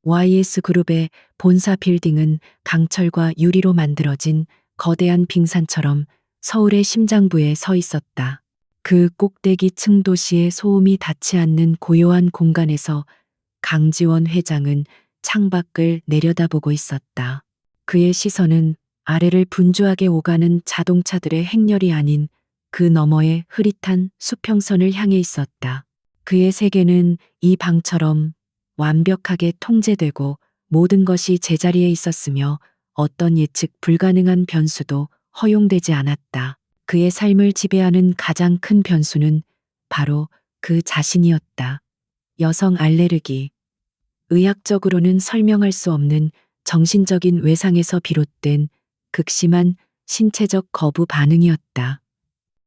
YS그룹의 본사 빌딩은 강철과 유리로 만들어진 거대한 빙산처럼 서울의 심장부에 서 있었다. 그 꼭대기층 도시의 소음이 닿지 않는 고요한 공간에서 강지원 회장은 창밖을 내려다보고 있었다. 그의 시선은 아래를 분주하게 오가는 자동차들의 행렬이 아닌 그 너머의 흐릿한 수평선을 향해 있었다. 그의 세계는 이 방처럼 완벽하게 통제되고 모든 것이 제자리에 있었으며 어떤 예측 불가능한 변수도 허용되지 않았다. 그의 삶을 지배하는 가장 큰 변수는 바로 그 자신이었다. 여성 알레르기. 의학적으로는 설명할 수 없는 정신적인 외상에서 비롯된 극심한 신체적 거부 반응이었다.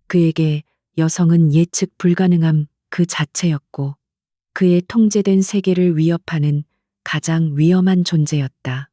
그에게 여성은 예측 불가능함 그 자체였고 그의 통제된 세계를 위협하는 가장 위험한 존재였다.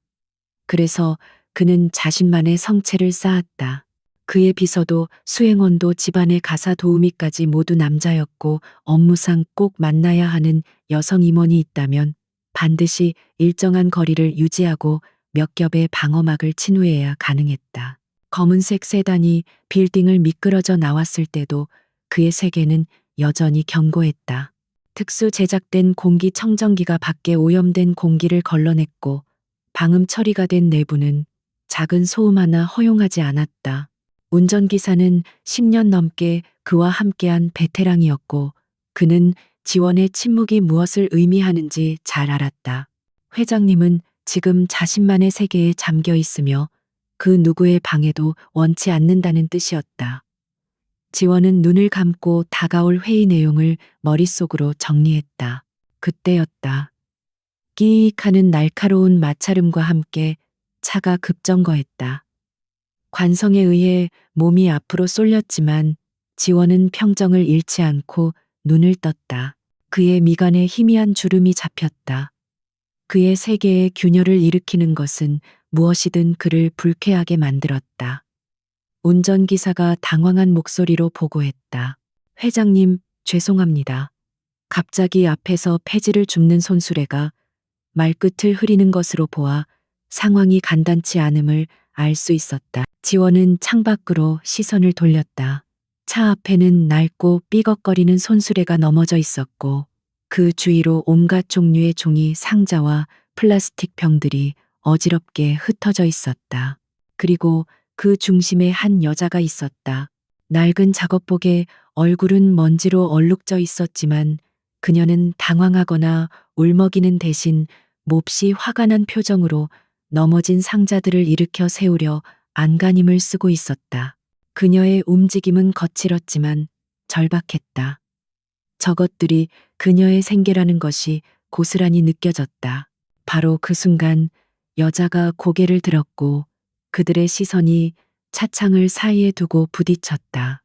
그래서 그는 자신만의 성체를 쌓았다. 그의 비서도 수행원도 집안의 가사 도우미까지 모두 남자였고 업무상 꼭 만나야 하는 여성 임원이 있다면 반드시 일정한 거리를 유지하고 몇 겹의 방어막을 친 후에야 가능했다. 검은색 세단이 빌딩을 미끄러져 나왔을 때도 그의 세계는 여전히 견고했다. 특수 제작된 공기청정기가 밖에 오염된 공기를 걸러냈고 방음 처리가 된 내부는 작은 소음 하나 허용하지 않았다. 운전기사는 10년 넘게 그와 함께한 베테랑이었고 그는 지원의 침묵이 무엇을 의미하는지 잘 알았다. 회장님은 지금 자신만의 세계에 잠겨 있으며 그 누구의 방해도 원치 않는다는 뜻이었다. 지원은 눈을 감고 다가올 회의 내용을 머릿속으로 정리했다. 그때였다. 끼익 하는 날카로운 마찰음과 함께 차가 급정거했다. 관성에 의해 몸이 앞으로 쏠렸지만 지원은 평정을 잃지 않고 눈을 떴다. 그의 미간에 희미한 주름이 잡혔다. 그의 세계에 균열을 일으키는 것은 무엇이든 그를 불쾌하게 만들었다. 운전기사가 당황한 목소리로 보고했다. 회장님, 죄송합니다. 갑자기 앞에서 폐지를 줍는 손수레가 말끝을 흐리는 것으로 보아 상황이 간단치 않음을 알 수 있었다. 지원은 창밖으로 시선을 돌렸다. 차 앞에는 낡고 삐걱거리는 손수레가 넘어져 있었고 그 주위로 온갖 종류의 종이 상자와 플라스틱 병들이 어지럽게 흩어져 있었다. 그리고 그 중심에 한 여자가 있었다. 낡은 작업복에 얼굴은 먼지로 얼룩져 있었지만 그녀는 당황하거나 울먹이는 대신 몹시 화가 난 표정으로 넘어진 상자들을 일으켜 세우려 안간힘을 쓰고 있었다. 그녀의 움직임은 거칠었지만 절박했다. 저것들이 그녀의 생계라는 것이 고스란히 느껴졌다. 바로 그 순간 여자가 고개를 들었고 그들의 시선이 차창을 사이에 두고 부딪혔다.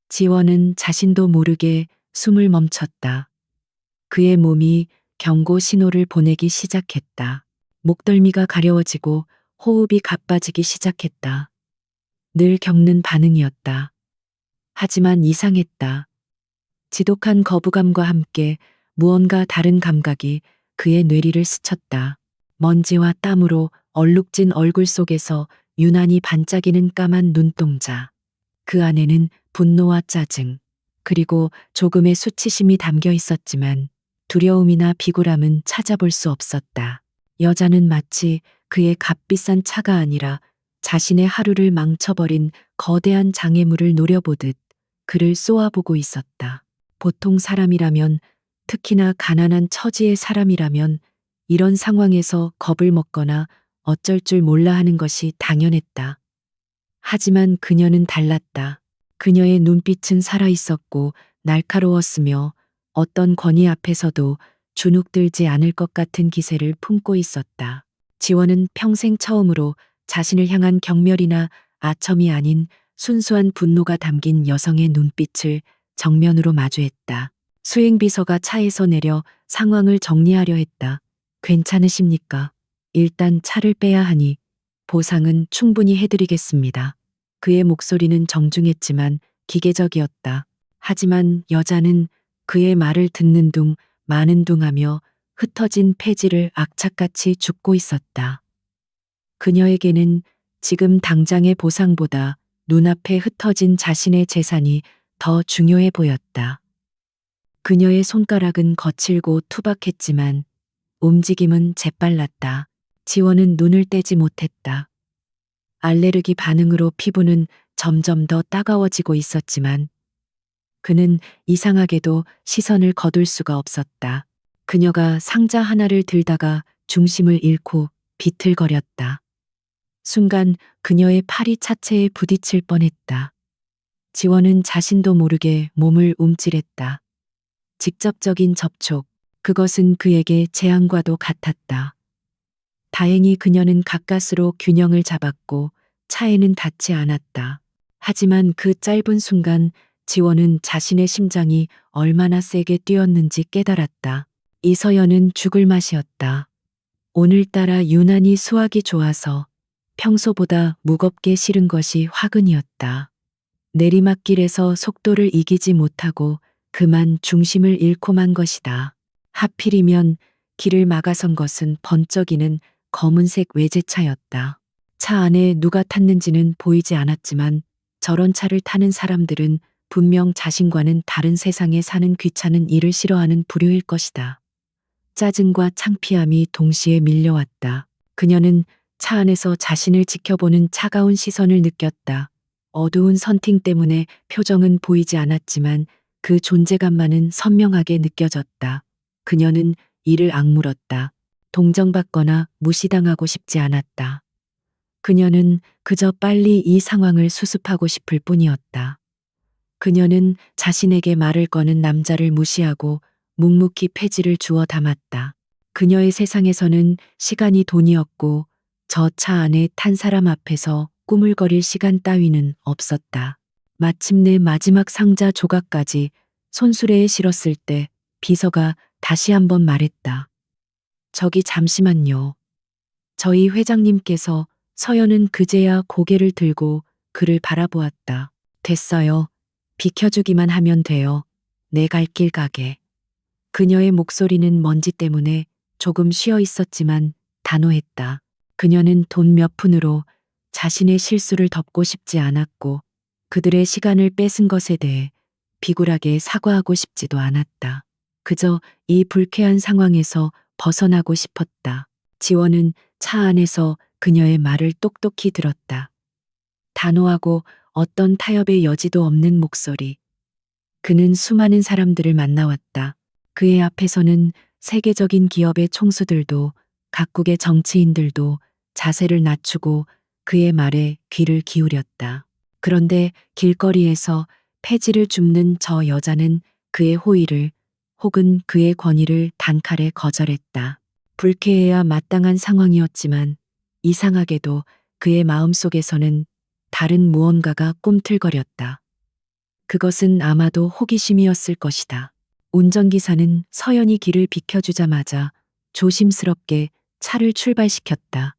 지원은 자신도 모르게 숨을 멈췄다. 그의 몸이 경고 신호를 보내기 시작했다. 목덜미가 가려워지고 호흡이 가빠지기 시작했다. 늘 겪는 반응이었다. 하지만 이상했다. 지독한 거부감과 함께 무언가 다른 감각이 그의 뇌리를 스쳤다. 먼지와 땀으로 얼룩진 얼굴 속에서 유난히 반짝이는 까만 눈동자. 그 안에는 분노와 짜증, 그리고 조금의 수치심이 담겨 있었지만 두려움이나 비굴함은 찾아볼 수 없었다. 여자는 마치 그의 값비싼 차가 아니라 자신의 하루를 망쳐버린 거대한 장애물을 노려보듯 그를 쏘아보고 있었다. 보통 사람이라면, 특히나 가난한 처지의 사람이라면 이런 상황에서 겁을 먹거나 어쩔 줄 몰라 하는 것이 당연했다. 하지만 그녀는 달랐다. 그녀의 눈빛은 살아있었고 날카로웠으며 어떤 권위 앞에서도 주눅들지 않을 것 같은 기세를 품고 있었다. 지원은 평생 처음으로 자신을 향한 경멸이나 아첨이 아닌 순수한 분노가 담긴 여성의 눈빛을 정면으로 마주했다. 수행비서가 차에서 내려 상황을 정리하려 했다. 괜찮으십니까? 일단 차를 빼야 하니 보상은 충분히 해드리겠습니다. 그의 목소리는 정중했지만 기계적이었다. 하지만 여자는 그의 말을 듣는 둥 마는 둥 하며 흩어진 폐지를 악착같이 줍고 있었다. 그녀에게는 지금 당장의 보상보다 눈앞에 흩어진 자신의 재산이 더 중요해 보였다. 그녀의 손가락은 거칠고 투박했지만 움직임은 재빨랐다. 지원은 눈을 떼지 못했다. 알레르기 반응으로 피부는 점점 더 따가워지고 있었지만 그는 이상하게도 시선을 거둘 수가 없었다. 그녀가 상자 하나를 들다가 중심을 잃고 비틀거렸다. 순간 그녀의 팔이 차체에 부딪힐 뻔했다. 지원은 자신도 모르게 몸을 움찔했다. 직접적인 접촉, 그것은 그에게 재앙과도 같았다. 다행히 그녀는 가까스로 균형을 잡았고 차에는 닿지 않았다. 하지만 그 짧은 순간 지원은 자신의 심장이 얼마나 세게 뛰었는지 깨달았다. 이서연은 죽을 맛이었다. 오늘따라 유난히 수학이 좋아서 평소보다 무겁게 실은 것이 화근이었다. 내리막길에서 속도를 이기지 못하고 그만 중심을 잃고 만 것이다. 하필이면 길을 막아선 것은 번쩍이는 검은색 외제차였다. 차 안에 누가 탔는지는 보이지 않았지만 저런 차를 타는 사람들은 분명 자신과는 다른 세상에 사는 귀찮은 일을 싫어하는 부류일 것이다. 짜증과 창피함이 동시에 밀려왔다. 그녀는 차 안에서 자신을 지켜보는 차가운 시선을 느꼈다. 어두운 선팅 때문에 표정은 보이지 않았지만 그 존재감만은 선명하게 느껴졌다. 그녀는 이를 악물었다. 동정받거나 무시당하고 싶지 않았다. 그녀는 그저 빨리 이 상황을 수습하고 싶을 뿐이었다. 그녀는 자신에게 말을 거는 남자를 무시하고 묵묵히 폐지를 주워 담았다. 그녀의 세상에서는 시간이 돈이었고 저 차 안에 탄 사람 앞에서 꾸물거릴 시간 따위는 없었다. 마침내 마지막 상자 조각까지 손수레에 실었을 때 비서가 다시 한번 말했다. 저기 잠시만요. 저희 회장님께서. 서연은 그제야 고개를 들고 그를 바라보았다. 됐어요. 비켜주기만 하면 돼요. 내 갈 길 가게. 그녀의 목소리는 먼지 때문에 조금 쉬어 있었지만 단호했다. 그녀는 돈 몇 푼으로 자신의 실수를 덮고 싶지 않았고 그들의 시간을 뺏은 것에 대해 비굴하게 사과하고 싶지도 않았다. 그저 이 불쾌한 상황에서 벗어나고 싶었다. 지원은 차 안에서 그녀의 말을 똑똑히 들었다. 단호하고 어떤 타협의 여지도 없는 목소리. 그는 수많은 사람들을 만나왔다. 그의 앞에서는 세계적인 기업의 총수들도 각국의 정치인들도 자세를 낮추고 그의 말에 귀를 기울였다. 그런데 길거리에서 폐지를 줍는 저 여자는 그의 호의를 혹은 그의 권위를 단칼에 거절했다. 불쾌해야 마땅한 상황이었지만 이상하게도 그의 마음속에서는 다른 무언가가 꿈틀거렸다. 그것은 아마도 호기심이었을 것이다. 운전기사는 서연이 길을 비켜주자마자 조심스럽게 차를 출발시켰다.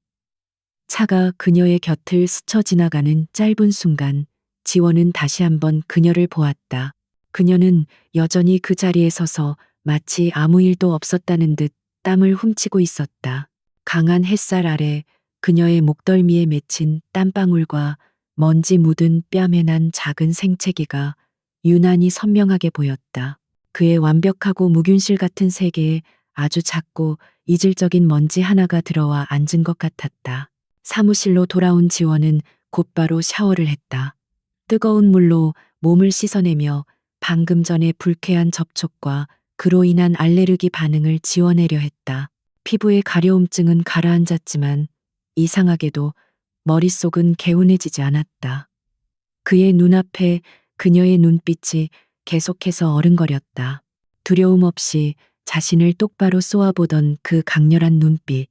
차가 그녀의 곁을 스쳐 지나가는 짧은 순간 지원은 다시 한번 그녀를 보았다. 그녀는 여전히 그 자리에 서서 마치 아무 일도 없었다는 듯 땀을 훔치고 있었다. 강한 햇살 아래 그녀의 목덜미에 맺힌 땀방울과 먼지 묻은 뺨에 난 작은 생채기가 유난히 선명하게 보였다. 그의 완벽하고 무균실 같은 세계에 아주 작고 이질적인 먼지 하나가 들어와 앉은 것 같았다. 사무실로 돌아온 지원은 곧바로 샤워를 했다. 뜨거운 물로 몸을 씻어내며 방금 전의 불쾌한 접촉과 그로 인한 알레르기 반응을 지워내려 했다. 피부의 가려움증은 가라앉았지만 이상하게도 머릿속은 개운해지지 않았다. 그의 눈앞에 그녀의 눈빛이 계속해서 어른거렸다. 두려움 없이 자신을 똑바로 쏘아보던 그 강렬한 눈빛.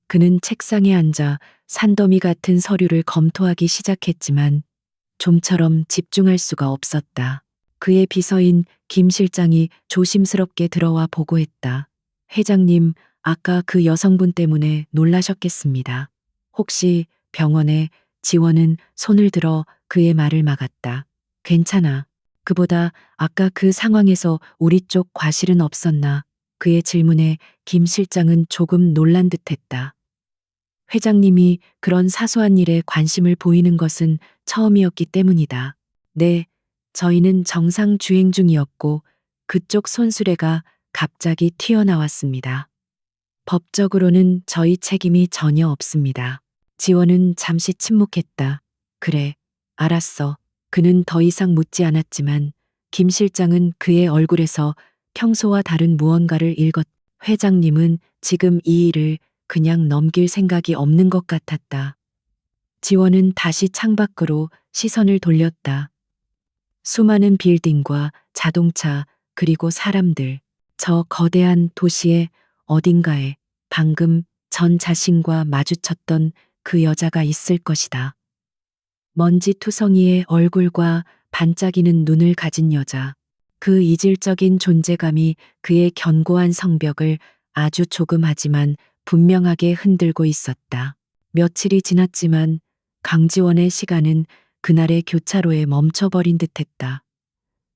그는 책상에 앉아 산더미 같은 서류를 검토하기 시작했지만 좀처럼 집중할 수가 없었다. 그의 비서인 김 실장이 조심스럽게 들어와 보고했다. 회장님, 아까 그 여성분 때문에 놀라셨겠습니다. 혹시 병원에. 지원은 손을 들어 그의 말을 막았다. 괜찮아. 그보다 아까 그 상황에서 우리 쪽 과실은 없었나. 그의 질문에 김 실장은 조금 놀란 듯했다. 회장님이 그런 사소한 일에 관심을 보이는 것은 처음이었기 때문이다. 네, 저희는 정상 주행 중이었고 그쪽 손수레가 갑자기 튀어나왔습니다. 법적으로는 저희 책임이 전혀 없습니다. 지원은 잠시 침묵했다. 그래, 알았어. 그는 더 이상 묻지 않았지만 김 실장은 그의 얼굴에서 평소와 다른 무언가를 읽었. 회장님은 지금 이 일을 그냥 넘길 생각이 없는 것 같았다. 지원은 다시 창밖으로 시선을 돌렸다. 수많은 빌딩과 자동차 그리고 사람들, 저 거대한 도시의 어딘가에 방금 전 자신과 마주쳤던 그 여자가 있을 것이다. 먼지 투성이의 얼굴과 반짝이는 눈을 가진 여자. 그 이질적인 존재감이 그의 견고한 성벽을 아주 조금하지만 분명하게 흔들고 있었다. 며칠이 지났지만 강지원의 시간은 그날의 교차로에 멈춰버린 듯했다.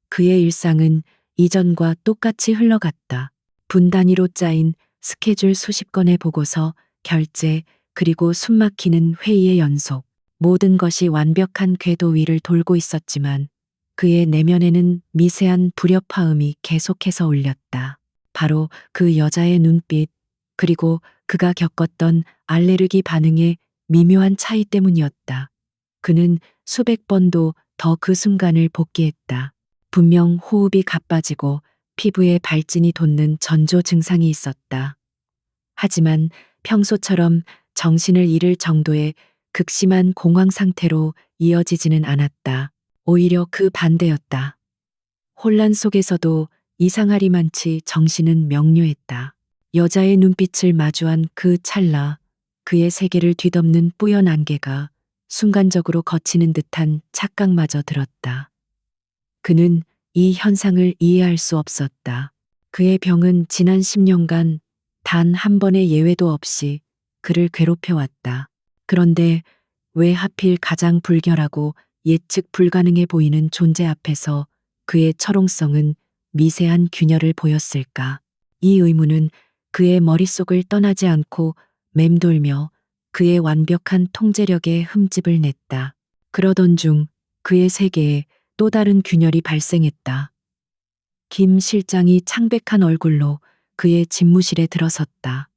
그의 일상은 이전과 똑같이 흘러갔다. 분 단위로 짜인 스케줄 수십 건의 보고서, 결제, 그리고 숨막히는 회의의 연속. 모든 것이 완벽한 궤도 위를 돌고 있었지만 그의 내면에는 미세한 불협화음이 계속해서 울렸다. 바로 그 여자의 눈빛, 그리고 그가 겪었던 알레르기 반응의 미묘한 차이 때문이었다. 그는 수백 번도 더 그 순간을 복기했다. 분명 호흡이 가빠지고 피부에 발진이 돋는 전조 증상이 있었다. 하지만 평소처럼 정신을 잃을 정도의 극심한 공황 상태로 이어지지는 않았다. 오히려 그 반대였다. 혼란 속에서도 이상하리만치 정신은 명료했다. 여자의 눈빛을 마주한 그 찰나, 그의 세계를 뒤덮는 뿌연 안개가 순간적으로 거치는 듯한 착각마저 들었다. 그는 이 현상을 이해할 수 없었다. 그의 병은 지난 10년간 단 한 번의 예외도 없이 그를 괴롭혀왔다. 그런데 왜 하필 가장 불결하고 예측 불가능해 보이는 존재 앞에서 그의 철옹성은 미세한 균열을 보였을까? 이 의문은 그의 머릿속을 떠나지 않고 맴돌며 그의 완벽한 통제력에 흠집을 냈다. 그러던 중 그의 세계에 또 다른 균열이 발생했다. 김 실장이 창백한 얼굴로 그의 집무실에 들어섰다.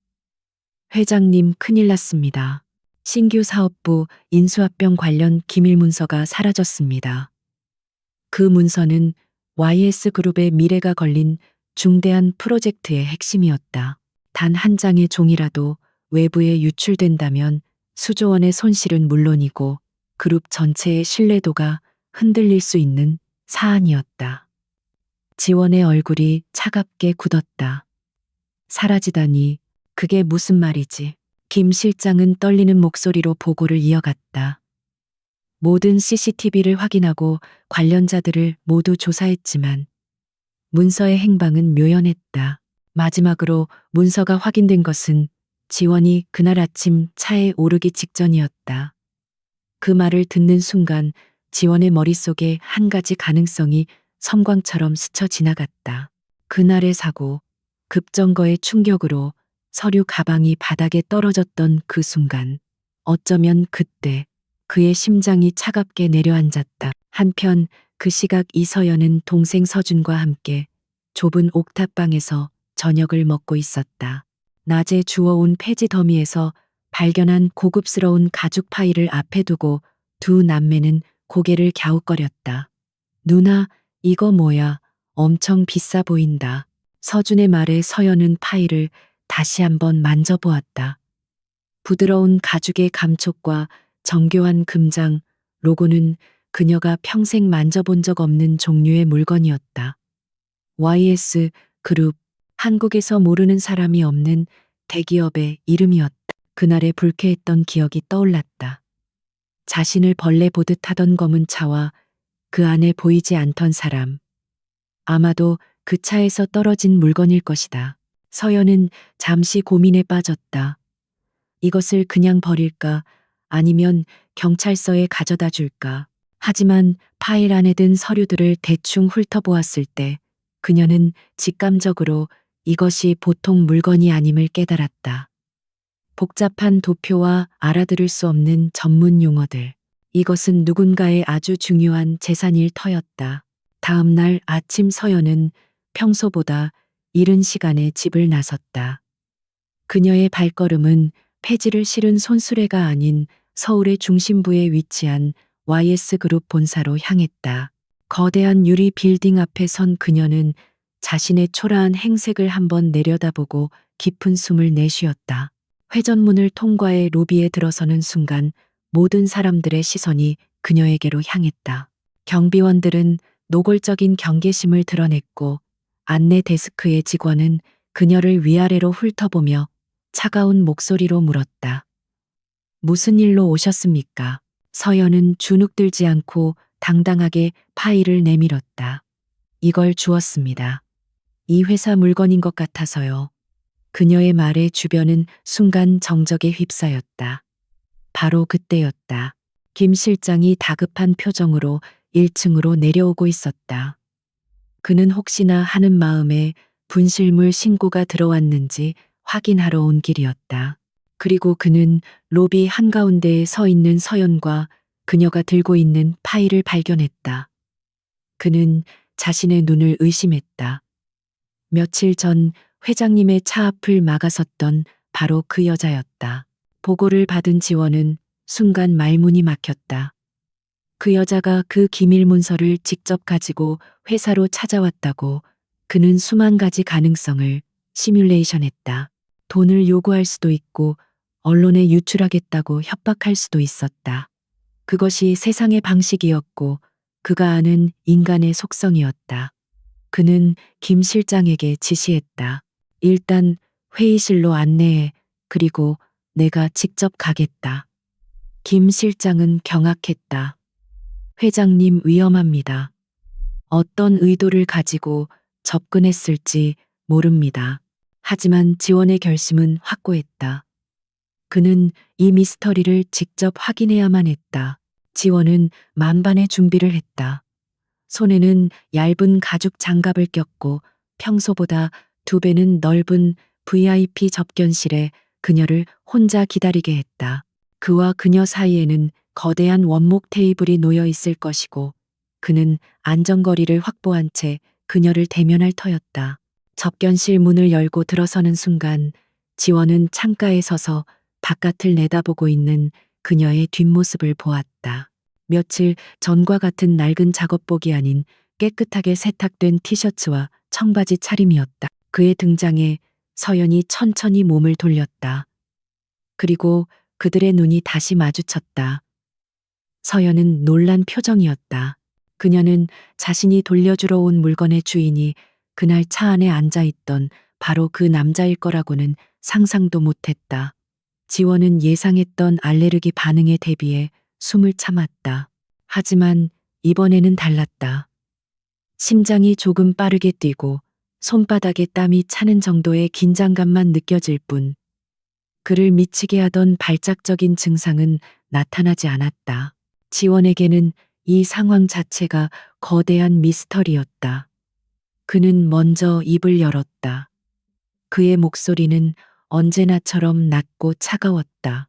회장님, 큰일 났습니다. 신규 사업부 인수합병 관련 기밀 문서가 사라졌습니다. 그 문서는 YS그룹의 미래가 걸린 중대한 프로젝트의 핵심이었다. 단 한 장의 종이라도 외부에 유출된다면 수조 원의 손실은 물론이고 그룹 전체의 신뢰도가 흔들릴 수 있는 사안이었다. 지원의 얼굴이 차갑게 굳었다. 사라지다니, 그게 무슨 말이지? 김 실장은 떨리는 목소리로 보고를 이어갔다. 모든 CCTV를 확인하고 관련자들을 모두 조사했지만 문서의 행방은 묘연했다. 마지막으로 문서가 확인된 것은 지원이 그날 아침 차에 오르기 직전이었다. 그 말을 듣는 순간 지원의 머릿속에 한 가지 가능성이 섬광처럼 스쳐 지나갔다. 그날의 사고, 급정거의 충격으로 서류 가방이 바닥에 떨어졌던 그 순간, 어쩌면 그때 그의 심장이 차갑게 내려앉았다. 한편 그 시각 이서연은 동생 서준과 함께 좁은 옥탑방에서 저녁을 먹고 있었다. 낮에 주워온 폐지 더미에서 발견한 고급스러운 가죽 파일을 앞에 두고 두 남매는 고개를 갸웃거렸다. 누나, 이거 뭐야? 엄청 비싸 보인다. 서준의 말에 서연은 파일을 다시 한번 만져보았다. 부드러운 가죽의 감촉과 정교한 금장, 로고는 그녀가 평생 만져본 적 없는 종류의 물건이었다. YS 그룹, 한국에서 모르는 사람이 없는 대기업의 이름이었다. 그날의 불쾌했던 기억이 떠올랐다. 자신을 벌레 보듯 하던 검은 차와 그 안에 보이지 않던 사람. 아마도 그 차에서 떨어진 물건일 것이다. 서연은 잠시 고민에 빠졌다. 이것을 그냥 버릴까 아니면 경찰서에 가져다 줄까. 하지만 파일 안에 든 서류들을 대충 훑어보았을 때 그녀는 직감적으로 이것이 보통 물건이 아님을 깨달았다. 복잡한 도표와 알아들을 수 없는 전문 용어들. 이것은 누군가의 아주 중요한 재산일 터였다. 다음 날 아침 서연은 평소보다 이른 시간에 집을 나섰다. 그녀의 발걸음은 폐지를 실은 손수레가 아닌 서울의 중심부에 위치한 YS그룹 본사로 향했다. 거대한 유리 빌딩 앞에 선 그녀는 자신의 초라한 행색을 한번 내려다보고 깊은 숨을 내쉬었다. 회전문을 통과해 로비에 들어서는 순간 모든 사람들의 시선이 그녀에게로 향했다. 경비원들은 노골적인 경계심을 드러냈고 안내 데스크의 직원은 그녀를 위아래로 훑어보며 차가운 목소리로 물었다. 무슨 일로 오셨습니까? 서연은 주눅들지 않고 당당하게 파일을 내밀었다. 이걸 주었습니다. 이 회사 물건인 것 같아서요. 그녀의 말에 주변은 순간 정적에 휩싸였다. 바로 그때였다. 김 실장이 다급한 표정으로 1층으로 내려오고 있었다. 그는 혹시나 하는 마음에 분실물 신고가 들어왔는지 확인하러 온 길이었다. 그리고 그는 로비 한가운데에 서 있는 서연과 그녀가 들고 있는 파일을 발견했다. 그는 자신의 눈을 의심했다. 며칠 전 회장님의 차 앞을 막아섰던 바로 그 여자였다. 보고를 받은 지원은 순간 말문이 막혔다. 그 여자가 그 기밀 문서를 직접 가지고 회사로 찾아왔다고 그는 수만 가지 가능성을 시뮬레이션했다. 돈을 요구할 수도 있고 언론에 유출하겠다고 협박할 수도 있었다. 그것이 세상의 방식이었고 그가 아는 인간의 속성이었다. 그는 김 실장에게 지시했다. 일단 회의실로 안내해. 그리고 내가 직접 가겠다. 김 실장은 경악했다. 회장님 위험합니다. 어떤 의도를 가지고 접근했을지 모릅니다. 하지만 지원의 결심은 확고했다. 그는 이 미스터리를 직접 확인해야만 했다. 지원은 만반의 준비를 했다. 손에는 얇은 가죽 장갑을 꼈고 평소보다 2배는 넓은 VIP 접견실에 그녀를 혼자 기다리게 했다. 그와 그녀 사이에는 거대한 원목 테이블이 놓여 있을 것이고 그는 안전거리를 확보한 채 그녀를 대면할 터였다. 접견실 문을 열고 들어서는 순간 지원은 창가에 서서 바깥을 내다보고 있는 그녀의 뒷모습을 보았다. 며칠 전과 같은 낡은 작업복이 아닌 깨끗하게 세탁된 티셔츠와 청바지 차림이었다. 그의 등장에 서연이 천천히 몸을 돌렸다. 그리고 그들의 눈이 다시 마주쳤다. 서연은 놀란 표정이었다. 그녀는 자신이 돌려주러 온 물건의 주인이 그날 차 안에 앉아있던 바로 그 남자일 거라고는 상상도 못했다. 지원은 예상했던 알레르기 반응에 대비해 숨을 참았다. 하지만 이번에는 달랐다. 심장이 조금 빠르게 뛰고 손바닥에 땀이 차는 정도의 긴장감만 느껴질 뿐 그를 미치게 하던 발작적인 증상은 나타나지 않았다. 지원에게는 이 상황 자체가 거대한 미스터리였다. 그는 먼저 입을 열었다. 그의 목소리는 언제나처럼 낮고 차가웠다.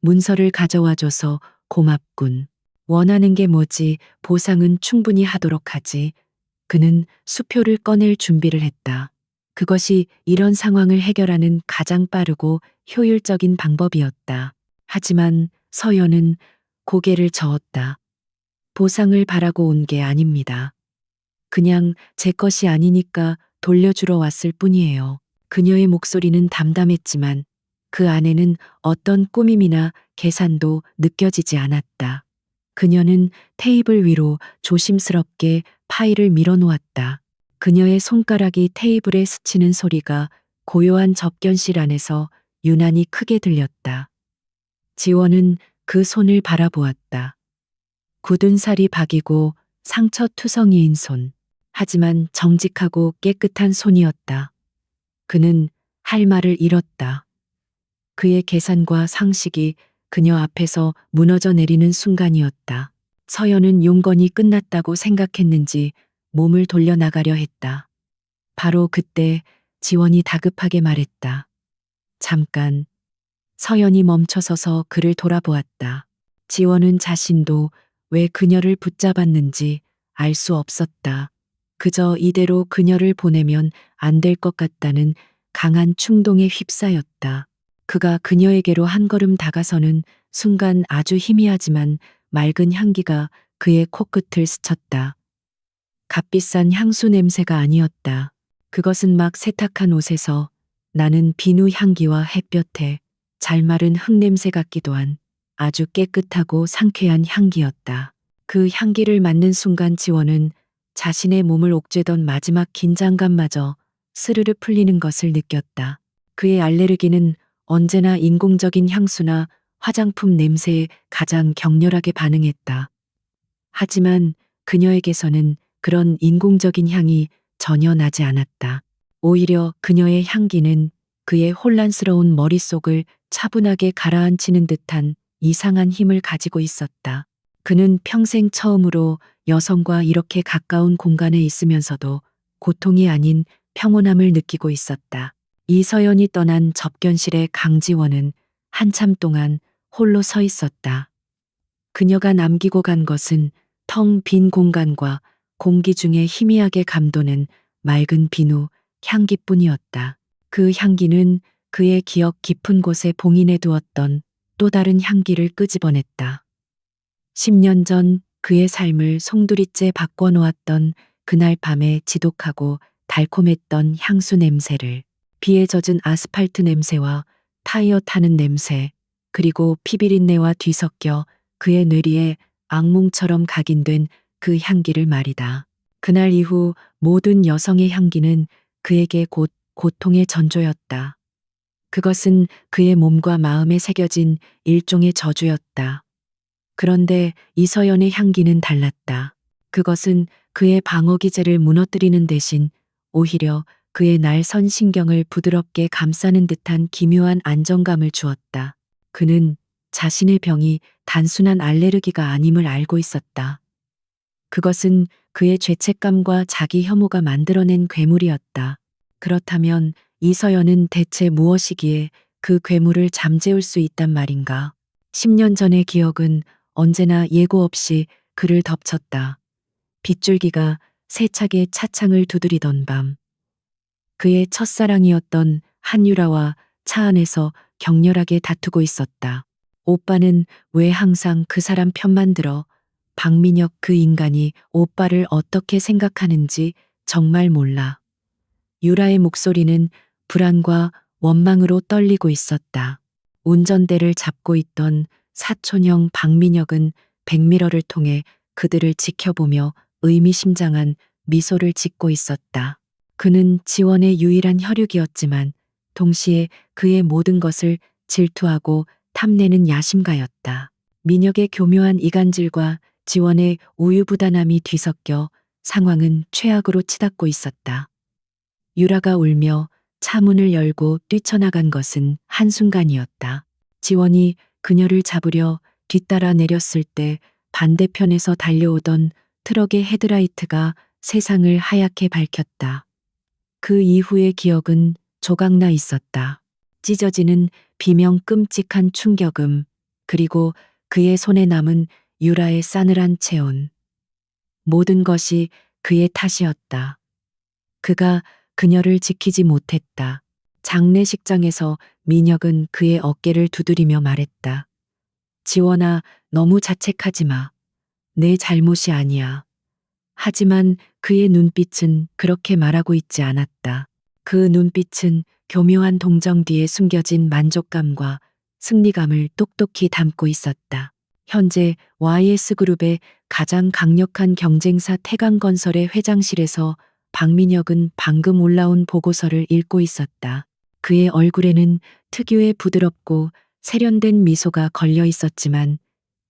문서를 가져와줘서 고맙군. 원하는 게 뭐지? 보상은 충분히 하도록 하지. 그는 수표를 꺼낼 준비를 했다. 그것이 이런 상황을 해결하는 가장 빠르고 효율적인 방법이었다. 하지만 서연은 고개를 저었다. 보상을 바라고 온 게 아닙니다. 그냥 제 것이 아니니까 돌려주러 왔을 뿐이에요. 그녀의 목소리는 담담했지만 그 안에는 어떤 꾸밈이나 계산도 느껴지지 않았다. 그녀는 테이블 위로 조심스럽게 파일을 밀어놓았다. 그녀의 손가락이 테이블에 스치는 소리가 고요한 접견실 안에서 유난히 크게 들렸다. 지원은 그 손을 바라보았다. 굳은 살이 박이고 상처투성이인 손. 하지만 정직하고 깨끗한 손이었다. 그는 할 말을 잃었다. 그의 계산과 상식이 그녀 앞에서 무너져 내리는 순간이었다. 서연은 용건이 끝났다고 생각했는지 몸을 돌려나가려 했다. 바로 그때 지원이 다급하게 말했다. 잠깐. 서연이 멈춰서서 그를 돌아보았다. 지원은 자신도 왜 그녀를 붙잡았는지 알 수 없었다. 그저 이대로 그녀를 보내면 안 될 것 같다는 강한 충동에 휩싸였다. 그가 그녀에게로 한 걸음 다가서는 순간 아주 희미하지만 맑은 향기가 그의 코끝을 스쳤다. 값비싼 향수 냄새가 아니었다. 그것은 막 세탁한 옷에서 나는 비누 향기와 햇볕에 잘 마른 흙냄새 같기도 한 아주 깨끗하고 상쾌한 향기였다. 그 향기를 맡는 순간 지원은 자신의 몸을 옥죄던 마지막 긴장감마저 스르르 풀리는 것을 느꼈다. 그의 알레르기는 언제나 인공적인 향수나 화장품 냄새에 가장 격렬하게 반응했다. 하지만 그녀에게서는 그런 인공적인 향이 전혀 나지 않았다. 오히려 그녀의 향기는 그의 혼란스러운 머릿속을 차분하게 가라앉히는 듯한 이상한 힘을 가지고 있었다. 그는 평생 처음으로 여성과 이렇게 가까운 공간에 있으면서도 고통이 아닌 평온함을 느끼고 있었다. 이서연이 떠난 접견실의 강지원은 한참 동안 홀로 서 있었다. 그녀가 남기고 간 것은 텅 빈 공간과 공기 중에 희미하게 감도는 맑은 비누 향기뿐이었다. 그 향기는 그의 기억 깊은 곳에 봉인해 두었던 또 다른 향기를 끄집어냈다. 10년 전 그의 삶을 송두리째 바꿔놓았던 그날 밤의 지독하고 달콤했던 향수 냄새를, 비에 젖은 아스팔트 냄새와 타이어 타는 냄새, 그리고 피비린내와 뒤섞여 그의 뇌리에 악몽처럼 각인된 그 향기를 말이다. 그날 이후 모든 여성의 향기는 그에게 곧 고통의 전조였다. 그것은 그의 몸과 마음에 새겨진 일종의 저주였다. 그런데 이서연의 향기는 달랐다. 그것은 그의 방어 기제를 무너뜨리는 대신 오히려 그의 날선 신경을 부드럽게 감싸는 듯한 기묘한 안정감을 주었다. 그는 자신의 병이 단순한 알레르기가 아님을 알고 있었다. 그것은 그의 죄책감과 자기 혐오가 만들어낸 괴물이었다. 그렇다면 이서연은 대체 무엇이기에 그 괴물을 잠재울 수 있단 말인가? 10년 전의 기억은 언제나 예고 없이 그를 덮쳤다. 빗줄기가 세차게 차창을 두드리던 밤. 그의 첫사랑이었던 한유라와 차 안에서 격렬하게 다투고 있었다. 오빠는 왜 항상 그 사람 편만 들어? 박민혁 그 인간이 오빠를 어떻게 생각하는지 정말 몰라. 유라의 목소리는 불안과 원망으로 떨리고 있었다. 운전대를 잡고 있던 사촌형 박민혁은 백미러를 통해 그들을 지켜보며 의미심장한 미소를 짓고 있었다. 그는 지원의 유일한 혈육이었지만 동시에 그의 모든 것을 질투하고 탐내는 야심가였다. 민혁의 교묘한 이간질과 지원의 우유부단함이 뒤섞여 상황은 최악으로 치닫고 있었다. 유라가 울며 차 문을 열고 뛰쳐나간 것은 한순간이었다. 지원이 그녀를 잡으려 뒤따라 내렸을 때 반대편에서 달려오던 트럭의 헤드라이트가 세상을 하얗게 밝혔다. 그 이후의 기억은 조각나 있었다. 찢어지는 비명 끔찍한 충격음, 그리고 그의 손에 남은 유라의 싸늘한 체온. 모든 것이 그의 탓이었다. 그가 그녀를 지키지 못했다. 장례식장에서 민혁은 그의 어깨를 두드리며 말했다. 지원아, 너무 자책하지 마. 내 잘못이 아니야. 하지만 그의 눈빛은 그렇게 말하고 있지 않았다. 그 눈빛은 교묘한 동정 뒤에 숨겨진 만족감과 승리감을 똑똑히 담고 있었다. 현재 YS그룹의 가장 강력한 경쟁사 태강건설의 회장실에서 박민혁은 방금 올라온 보고서를 읽고 있었다. 그의 얼굴에는 특유의 부드럽고 세련된 미소가 걸려 있었지만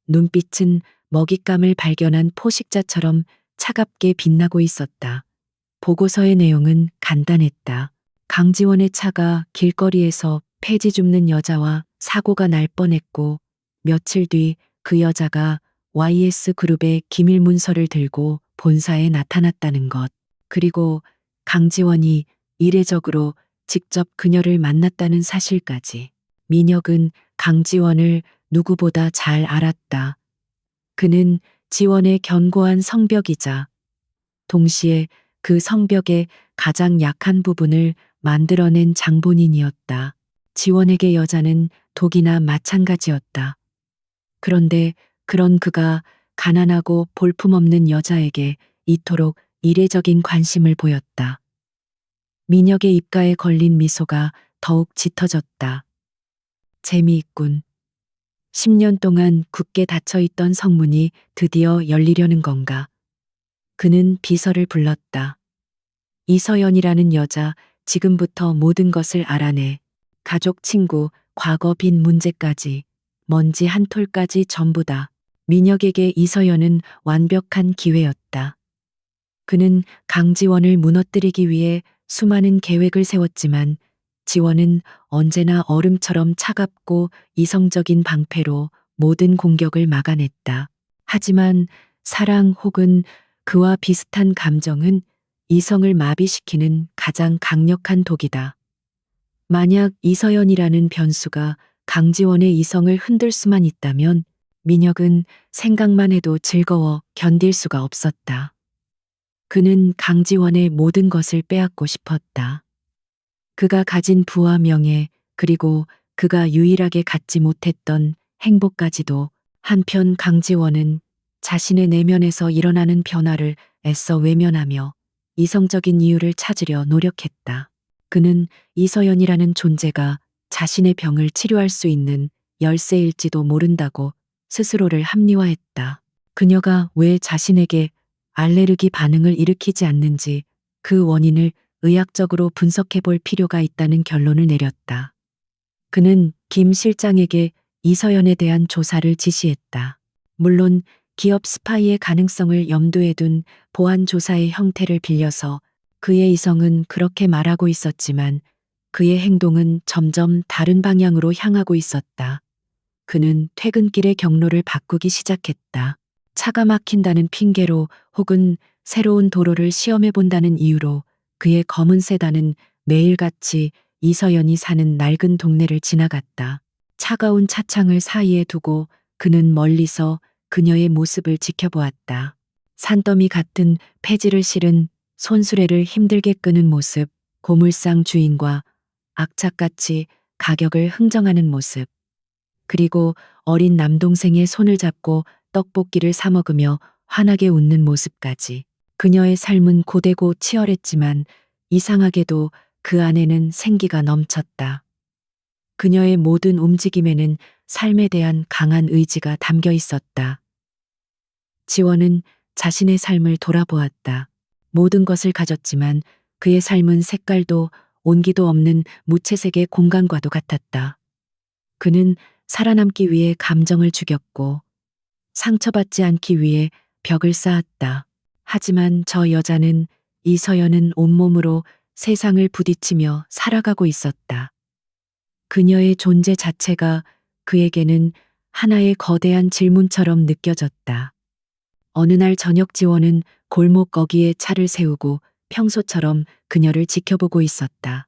눈빛은 먹잇감을 발견한 포식자처럼 차갑게 빛나고 있었다. 보고서의 내용은 간단했다. 강지원의 차가 길거리에서 폐지 줍는 여자와 사고가 날 뻔했고 며칠 뒤 그 여자가 YS그룹의 기밀 문서를 들고 본사에 나타났다는 것. 그리고 강지원이 이례적으로 직접 그녀를 만났다는 사실까지. 민혁은 강지원을 누구보다 잘 알았다. 그는 지원의 견고한 성벽이자 동시에 그 성벽의 가장 약한 부분을 만들어낸 장본인이었다. 지원에게 여자는 독이나 마찬가지였다. 그런데 그런 그가 가난하고 볼품없는 여자에게 이토록 이례적인 관심을 보였다. 민혁의 입가에 걸린 미소가 더욱 짙어졌다. 재미있군. 10년 동안 굳게 닫혀있던 성문이 드디어 열리려는 건가. 그는 비서를 불렀다. 이서연이라는 여자, 지금부터 모든 것을 알아내. 가족, 친구, 과거 빈 문제까지, 먼지 한 톨까지 전부 다. 민혁에게 이서연은 완벽한 기회였다. 그는 강지원을 무너뜨리기 위해 수많은 계획을 세웠지만 지원은 언제나 얼음처럼 차갑고 이성적인 방패로 모든 공격을 막아냈다. 하지만 사랑 혹은 그와 비슷한 감정은 이성을 마비시키는 가장 강력한 독이다. 만약 이서연이라는 변수가 강지원의 이성을 흔들 수만 있다면 민혁은 생각만 해도 즐거워 견딜 수가 없었다. 그는 강지원의 모든 것을 빼앗고 싶었다. 그가 가진 부와 명예, 그리고 그가 유일하게 갖지 못했던 행복까지도. 한편 강지원은 자신의 내면에서 일어나는 변화를 애써 외면하며 이성적인 이유를 찾으려 노력했다. 그는 이서연이라는 존재가 자신의 병을 치료할 수 있는 열쇠일지도 모른다고 스스로를 합리화했다. 그녀가 왜 자신에게 알레르기 반응을 일으키지 않는지 그 원인을 의학적으로 분석해 볼 필요가 있다는 결론을 내렸다. 그는 김 실장에게 이서연에 대한 조사를 지시했다. 물론 기업 스파이의 가능성을 염두에 둔 보안 조사의 형태를 빌려서 그의 이성은 그렇게 말하고 있었지만 그의 행동은 점점 다른 방향으로 향하고 있었다. 그는 퇴근길의 경로를 바꾸기 시작했다. 차가 막힌다는 핑계로 혹은 새로운 도로를 시험해 본다는 이유로 그의 검은 세단은 매일같이 이서연이 사는 낡은 동네를 지나갔다. 차가운 차창을 사이에 두고 그는 멀리서 그녀의 모습을 지켜보았다. 산더미 같은 폐지를 실은 손수레를 힘들게 끄는 모습, 고물상 주인과 악착같이 가격을 흥정하는 모습, 그리고 어린 남동생의 손을 잡고 떡볶이를 사 먹으며 환하게 웃는 모습까지. 그녀의 삶은 고되고 치열했지만 이상하게도 그 안에는 생기가 넘쳤다. 그녀의 모든 움직임에는 삶에 대한 강한 의지가 담겨 있었다. 지원은 자신의 삶을 돌아보았다. 모든 것을 가졌지만 그의 삶은 색깔도 온기도 없는 무채색의 공간과도 같았다. 그는 살아남기 위해 감정을 죽였고 상처받지 않기 위해 벽을 쌓았다. 하지만 저 여자는, 이서연은 온몸으로 세상을 부딪히며 살아가고 있었다. 그녀의 존재 자체가 그에게는 하나의 거대한 질문처럼 느껴졌다. 어느 날 저녁 지원은 골목 거기에 차를 세우고 평소처럼 그녀를 지켜보고 있었다.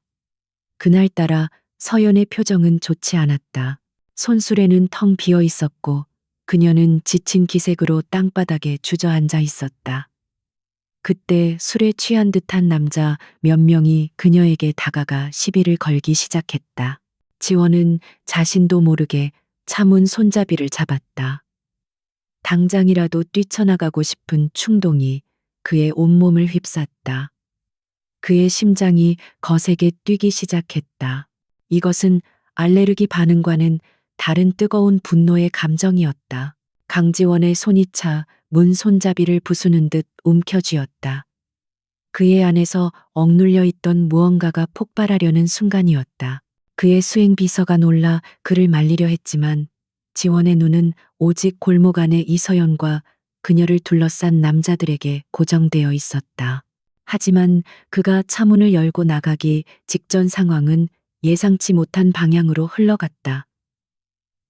그날따라 서연의 표정은 좋지 않았다. 손수레는 텅 비어 있었고 그녀는 지친 기색으로 땅바닥에 주저앉아 있었다. 그때 술에 취한 듯한 남자 몇 명이 그녀에게 다가가 시비를 걸기 시작했다. 지원은 자신도 모르게 차문 손잡이를 잡았다. 당장이라도 뛰쳐나가고 싶은 충동이 그의 온몸을 휩쌌다. 그의 심장이 거세게 뛰기 시작했다. 이것은 알레르기 반응과는 다른 뜨거운 분노의 감정이었다. 강지원의 손이 차 문 손잡이를 부수는 듯 움켜쥐었다. 그의 안에서 억눌려 있던 무언가가 폭발하려는 순간이었다. 그의 수행 비서가 놀라 그를 말리려 했지만 지원의 눈은 오직 골목 안의 이서연과 그녀를 둘러싼 남자들에게 고정되어 있었다. 하지만 그가 차문을 열고 나가기 직전 상황은 예상치 못한 방향으로 흘러갔다.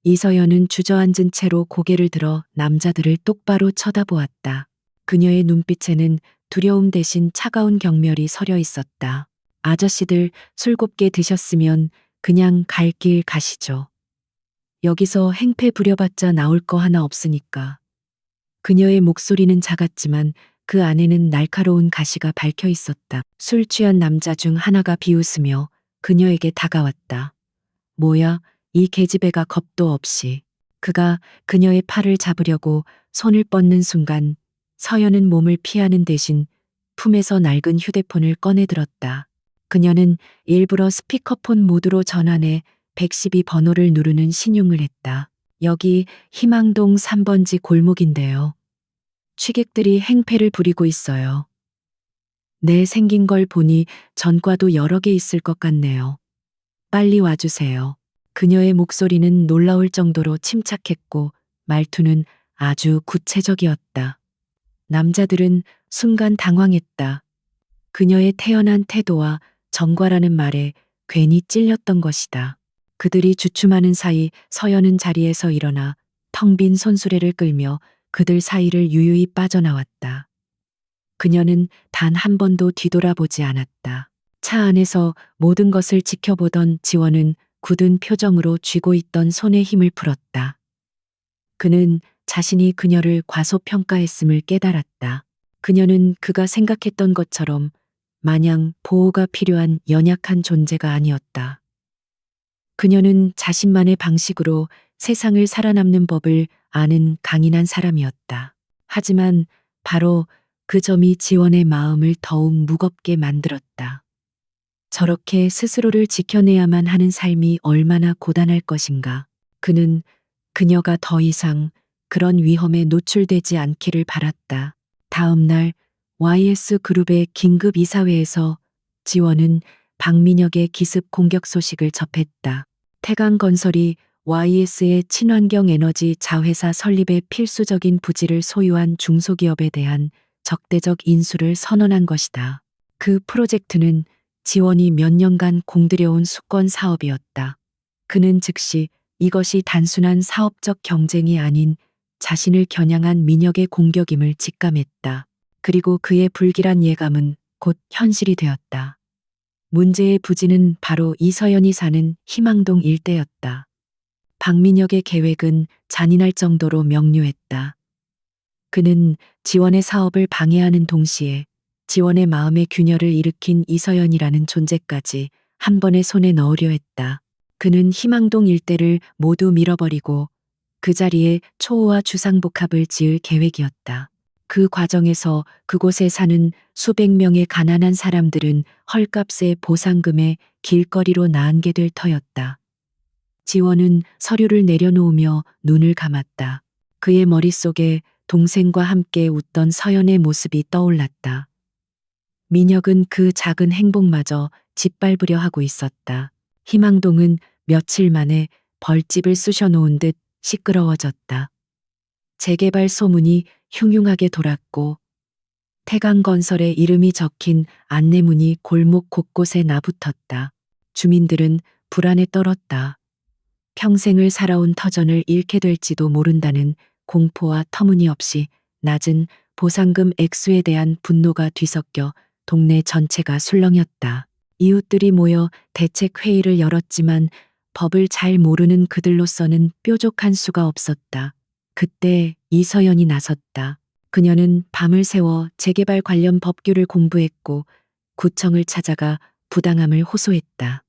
이서연은 주저앉은 채로 고개를 들어 남자들을 똑바로 쳐다보았다. 그녀의 눈빛에는 두려움 대신 차가운 경멸이 서려 있었다. 아저씨들 술 곱게 드셨으면 그냥 갈 길 가시죠. 여기서 행패 부려봤자 나올 거 하나 없으니까. 그녀의 목소리는 작았지만 그 안에는 날카로운 가시가 밝혀 있었다. 술 취한 남자 중 하나가 비웃으며 그녀에게 다가왔다. 뭐야, 이 계집애가 겁도 없이. 그가 그녀의 팔을 잡으려고 손을 뻗는 순간 서연은 몸을 피하는 대신 품에서 낡은 휴대폰을 꺼내들었다. 그녀는 일부러 스피커폰 모드로 전환해 112 번호를 누르는 신용을 했다. 여기 희망동 3번지 골목인데요. 취객들이 행패를 부리고 있어요. 네, 생긴 걸 보니 전과도 여러 개 있을 것 같네요. 빨리 와주세요. 그녀의 목소리는 놀라울 정도로 침착했고 말투는 아주 구체적이었다. 남자들은 순간 당황했다. 그녀의 태연한 태도와 정과라는 말에 괜히 찔렸던 것이다. 그들이 주춤하는 사이 서연은 자리에서 일어나 텅 빈 손수레를 끌며 그들 사이를 유유히 빠져나왔다. 그녀는 단 한 번도 뒤돌아보지 않았다. 차 안에서 모든 것을 지켜보던 지원은 굳은 표정으로 쥐고 있던 손에 힘을 풀었다. 그는 자신이 그녀를 과소평가했음을 깨달았다. 그녀는 그가 생각했던 것처럼 마냥 보호가 필요한 연약한 존재가 아니었다. 그녀는 자신만의 방식으로 세상을 살아남는 법을 아는 강인한 사람이었다. 하지만 바로 그 점이 지원의 마음을 더욱 무겁게 만들었다. 저렇게 스스로를 지켜내야만 하는 삶이 얼마나 고단할 것인가. 그는 그녀가 더 이상 그런 위험에 노출되지 않기를 바랐다. 다음 날 YS 그룹의 긴급 이사회에서 지원은 박민혁의 기습 공격 소식을 접했다. 태강건설이 YS의 친환경 에너지 자회사 설립에 필수적인 부지를 소유한 중소기업에 대한 적대적 인수를 선언한 것이다. 그 프로젝트는 지원이 몇 년간 공들여온 수건 사업이었다. 그는 즉시 이것이 단순한 사업적 경쟁이 아닌 자신을 겨냥한 민혁의 공격임을 직감했다. 그리고 그의 불길한 예감은 곧 현실이 되었다. 문제의 부지는 바로 이서연이 사는 희망동 일대였다. 박민혁의 계획은 잔인할 정도로 명료했다. 그는 지원의 사업을 방해하는 동시에 지원의 마음에 균열을 일으킨 이서연이라는 존재까지 한 번에 손에 넣으려 했다. 그는 희망동 일대를 모두 밀어버리고 그 자리에 초호화 주상복합을 지을 계획이었다. 그 과정에서 그곳에 사는 수백 명의 가난한 사람들은 헐값의 보상금에 길거리로 나앉게 될 터였다. 지원은 서류를 내려놓으며 눈을 감았다. 그의 머릿속에 동생과 함께 웃던 서연의 모습이 떠올랐다. 민혁은 그 작은 행복마저 짓밟으려 하고 있었다. 희망동은 며칠 만에 벌집을 쑤셔놓은 듯 시끄러워졌다. 재개발 소문이 흉흉하게 돌았고 태강건설의 이름이 적힌 안내문이 골목 곳곳에 나붙었다. 주민들은 불안에 떨었다. 평생을 살아온 터전을 잃게 될지도 모른다는 공포와 터무니없이 낮은 보상금 액수에 대한 분노가 뒤섞여 동네 전체가 술렁였다. 이웃들이 모여 대책회의를 열었지만 법을 잘 모르는 그들로서는 뾰족한 수가 없었다. 그때 이서연이 나섰다. 그녀는 밤을 새워 재개발 관련 법규를 공부했고 구청을 찾아가 부당함을 호소했다.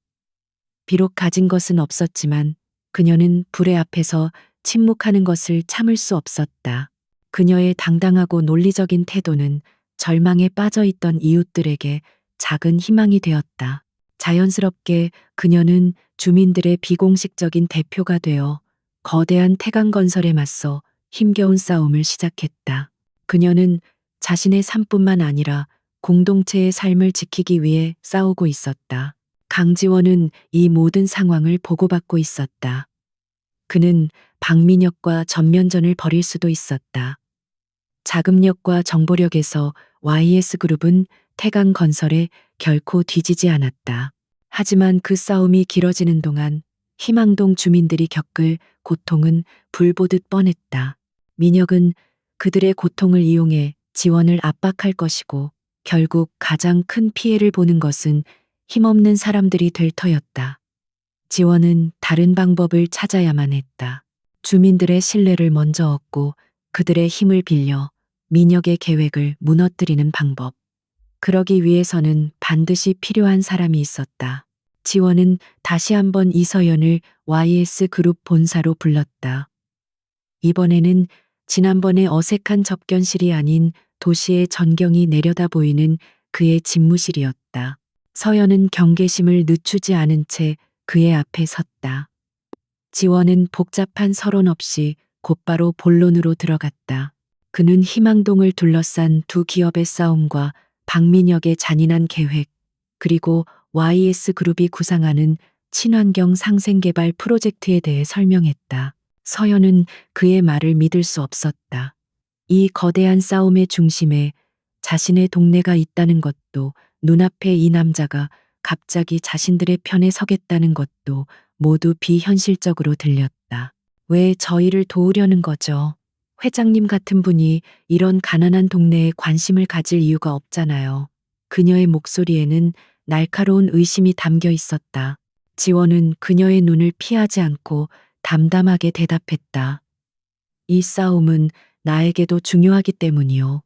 비록 가진 것은 없었지만 그녀는 불의 앞에서 침묵하는 것을 참을 수 없었다. 그녀의 당당하고 논리적인 태도는 절망에 빠져 있던 이웃들에게 작은 희망이 되었다. 자연스럽게 그녀는 주민들의 비공식적인 대표가 되어 거대한 태강건설에 맞서 힘겨운 싸움을 시작했다. 그녀는 자신의 삶뿐만 아니라 공동체의 삶을 지키기 위해 싸우고 있었다. 강지원은 이 모든 상황을 보고받고 있었다. 그는 박민혁과 전면전을 벌일 수도 있었다. 자금력과 정보력에서 YS그룹은 태강건설에 결코 뒤지지 않았다. 하지만 그 싸움이 길어지는 동안 희망동 주민들이 겪을 고통은 불보듯 뻔했다. 민혁은 그들의 고통을 이용해 지원을 압박할 것이고 결국 가장 큰 피해를 보는 것은 힘없는 사람들이 될 터였다. 지원은 다른 방법을 찾아야만 했다. 주민들의 신뢰를 먼저 얻고 그들의 힘을 빌려 민혁의 계획을 무너뜨리는 방법. 그러기 위해서는 반드시 필요한 사람이 있었다. 지원은 다시 한번 이서연을 YS 그룹 본사로 불렀다. 이번에는 지난번의 어색한 접견실이 아닌 도시의 전경이 내려다 보이는 그의 집무실이었다. 서연은 경계심을 늦추지 않은 채 그의 앞에 섰다. 지원은 복잡한 서론 없이 곧바로 본론으로 들어갔다. 그는 희망동을 둘러싼 두 기업의 싸움과 박민혁의 잔인한 계획, 그리고 YS 그룹이 구상하는 친환경 상생개발 프로젝트에 대해 설명했다. 서연은 그의 말을 믿을 수 없었다. 이 거대한 싸움의 중심에 자신의 동네가 있다는 것도, 눈앞에 이 남자가 갑자기 자신들의 편에 서겠다는 것도 모두 비현실적으로 들렸다. 왜 저희를 도우려는 거죠? 회장님 같은 분이 이런 가난한 동네에 관심을 가질 이유가 없잖아요. 그녀의 목소리에는 날카로운 의심이 담겨 있었다. 지원은 그녀의 눈을 피하지 않고 담담하게 대답했다. 이 싸움은 나에게도 중요하기 때문이요.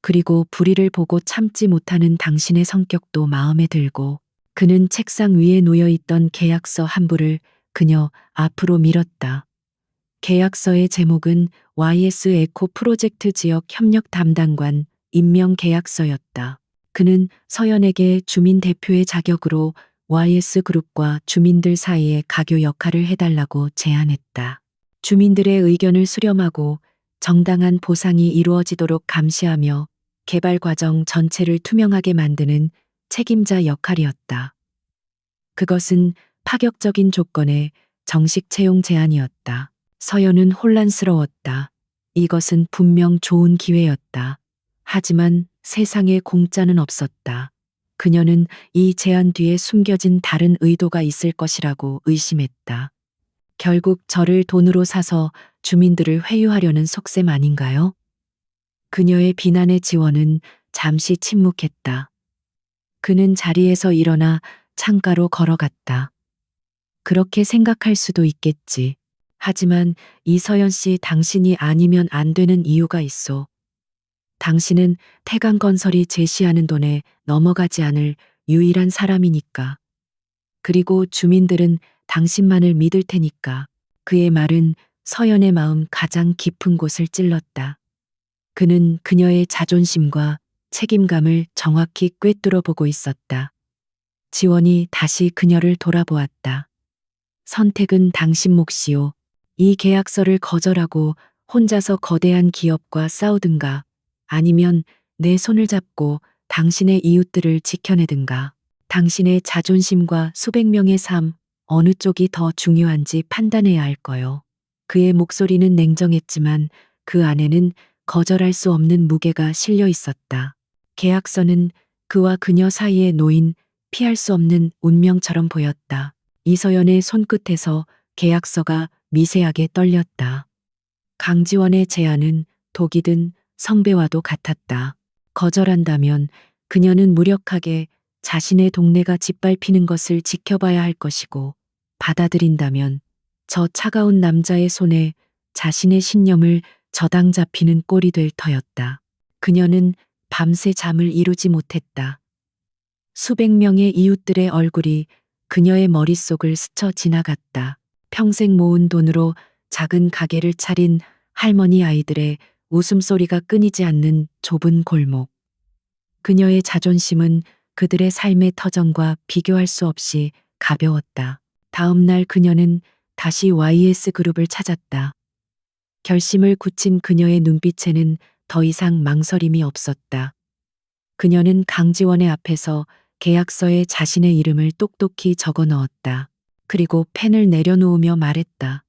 그리고 불의를 보고 참지 못하는 당신의 성격도 마음에 들고. 그는 책상 위에 놓여 있던 계약서 한 부를 그녀 앞으로 밀었다. 계약서의 제목은 YS 에코 프로젝트 지역 협력 담당관 임명 계약서였다. 그는 서연에게 주민 대표의 자격으로 YS 그룹과 주민들 사이의 가교 역할을 해달라고 제안했다. 주민들의 의견을 수렴하고 정당한 보상이 이루어지도록 감시하며 개발 과정 전체를 투명하게 만드는 책임자 역할이었다. 그것은 파격적인 조건의 정식 채용 제안이었다. 서연은 혼란스러웠다. 이것은 분명 좋은 기회였다. 하지만 세상에 공짜는 없었다. 그녀는 이 제안 뒤에 숨겨진 다른 의도가 있을 것이라고 의심했다. 결국 저를 돈으로 사서 주민들을 회유하려는 속셈 아닌가요? 그녀의 비난의 지원은 잠시 침묵했다. 그는 자리에서 일어나 창가로 걸어갔다. 그렇게 생각할 수도 있겠지. 하지만 이서연 씨, 당신이 아니면 안 되는 이유가 있어. 당신은 태강건설이 제시하는 돈에 넘어가지 않을 유일한 사람이니까. 그리고 주민들은 당신만을 믿을 테니까. 그의 말은 서연의 마음 가장 깊은 곳을 찔렀다. 그는 그녀의 자존심과 책임감을 정확히 꿰뚫어 보고 있었다. 지원이 다시 그녀를 돌아보았다. 선택은 당신 몫이요. 이 계약서를 거절하고 혼자서 거대한 기업과 싸우든가, 아니면 내 손을 잡고 당신의 이웃들을 지켜내든가. 당신의 자존심과 수백 명의 삶, 어느 쪽이 더 중요한지 판단해야 할 거요. 그의 목소리는 냉정했지만 그 안에는 거절할 수 없는 무게가 실려 있었다. 계약서는 그와 그녀 사이에 놓인 피할 수 없는 운명처럼 보였다. 이서연의 손끝에서 계약서가 미세하게 떨렸다. 강지원의 제안은 독이 든 성배와도 같았다. 거절한다면 그녀는 무력하게 자신의 동네가 짓밟히는 것을 지켜봐야 할 것이고, 받아들인다면 저 차가운 남자의 손에 자신의 신념을 저당 잡히는 꼴이 될 터였다. 그녀는 밤새 잠을 이루지 못했다. 수백 명의 이웃들의 얼굴이 그녀의 머릿속을 스쳐 지나갔다. 평생 모은 돈으로 작은 가게를 차린 할머니 아이들의 웃음소리가 끊이지 않는 좁은 골목. 그녀의 자존심은 그들의 삶의 터전과 비교할 수 없이 가벼웠다. 다음 날 그녀는 다시 YS 그룹을 찾았다. 결심을 굳힌 그녀의 눈빛에는 더 이상 망설임이 없었다. 그녀는 강지원의 앞에서 계약서에 자신의 이름을 똑똑히 적어 넣었다. 그리고 펜을 내려놓으며 말했다.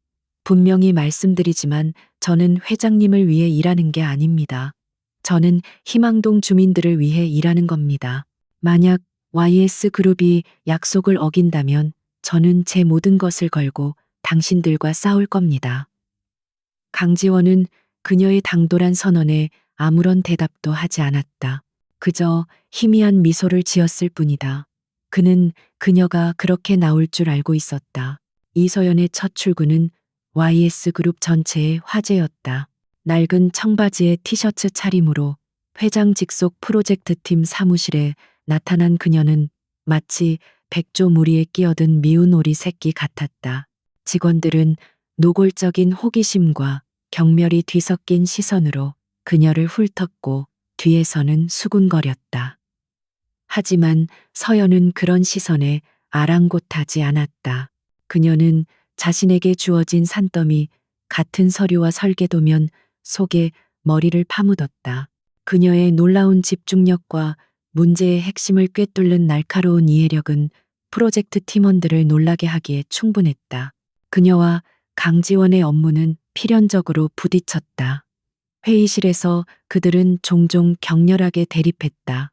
분명히 말씀드리지만 저는 회장님을 위해 일하는 게 아닙니다. 저는 희망동 주민들을 위해 일하는 겁니다. 만약 YS 그룹이 약속을 어긴다면 저는 제 모든 것을 걸고 당신들과 싸울 겁니다. 강지원은 그녀의 당돌한 선언에 아무런 대답도 하지 않았다. 그저 희미한 미소를 지었을 뿐이다. 그는 그녀가 그렇게 나올 줄 알고 있었다. 이서연의 첫 출근은 YS그룹 전체의 화제였다. 낡은 청바지에 티셔츠 차림으로 회장 직속 프로젝트팀 사무실에 나타난 그녀는 마치 백조무리에 끼어든 미운 오리 새끼 같았다. 직원들은 노골적인 호기심과 경멸이 뒤섞인 시선으로 그녀를 훑었고 뒤에서는 수군거렸다. 하지만 서연은 그런 시선에 아랑곳하지 않았다. 그녀는 자신에게 주어진 산더미 같은 서류와 설계도면 속에 머리를 파묻었다. 그녀의 놀라운 집중력과 문제의 핵심을 꿰뚫는 날카로운 이해력은 프로젝트 팀원들을 놀라게 하기에 충분했다. 그녀와 강지원의 업무는 필연적으로 부딪혔다. 회의실에서 그들은 종종 격렬하게 대립했다.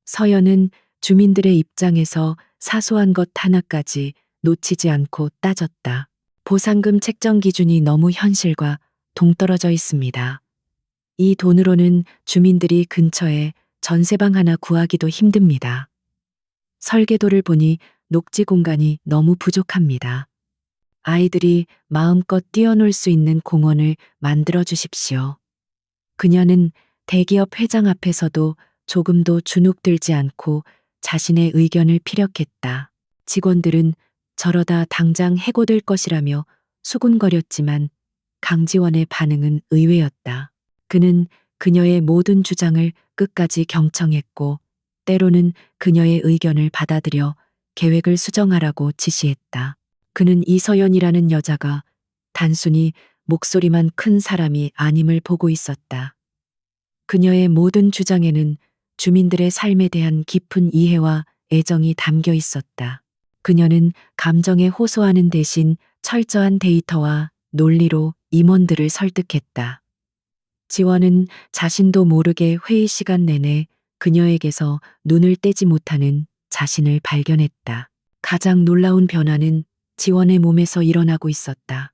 서연은 주민들의 입장에서 사소한 것 하나까지 놓치지 않고 따졌다. 보상금 책정 기준이 너무 현실과 동떨어져 있습니다. 이 돈으로는 주민들이 근처에 전세방 하나 구하기도 힘듭니다. 설계도를 보니 녹지 공간이 너무 부족합니다. 아이들이 마음껏 뛰어놀 수 있는 공원을 만들어 주십시오. 그녀는 대기업 회장 앞에서도 조금도 주눅들지 않고 자신의 의견을 피력했다. 직원들은 저러다 당장 해고될 것이라며 수군거렸지만 강지원의 반응은 의외였다. 그는 그녀의 모든 주장을 끝까지 경청했고 때로는 그녀의 의견을 받아들여 계획을 수정하라고 지시했다. 그는 이서연이라는 여자가 단순히 목소리만 큰 사람이 아님을 보고 있었다. 그녀의 모든 주장에는 주민들의 삶에 대한 깊은 이해와 애정이 담겨 있었다. 그녀는 감정에 호소하는 대신 철저한 데이터와 논리로 임원들을 설득했다. 지원은 자신도 모르게 회의 시간 내내 그녀에게서 눈을 떼지 못하는 자신을 발견했다. 가장 놀라운 변화는 지원의 몸에서 일어나고 있었다.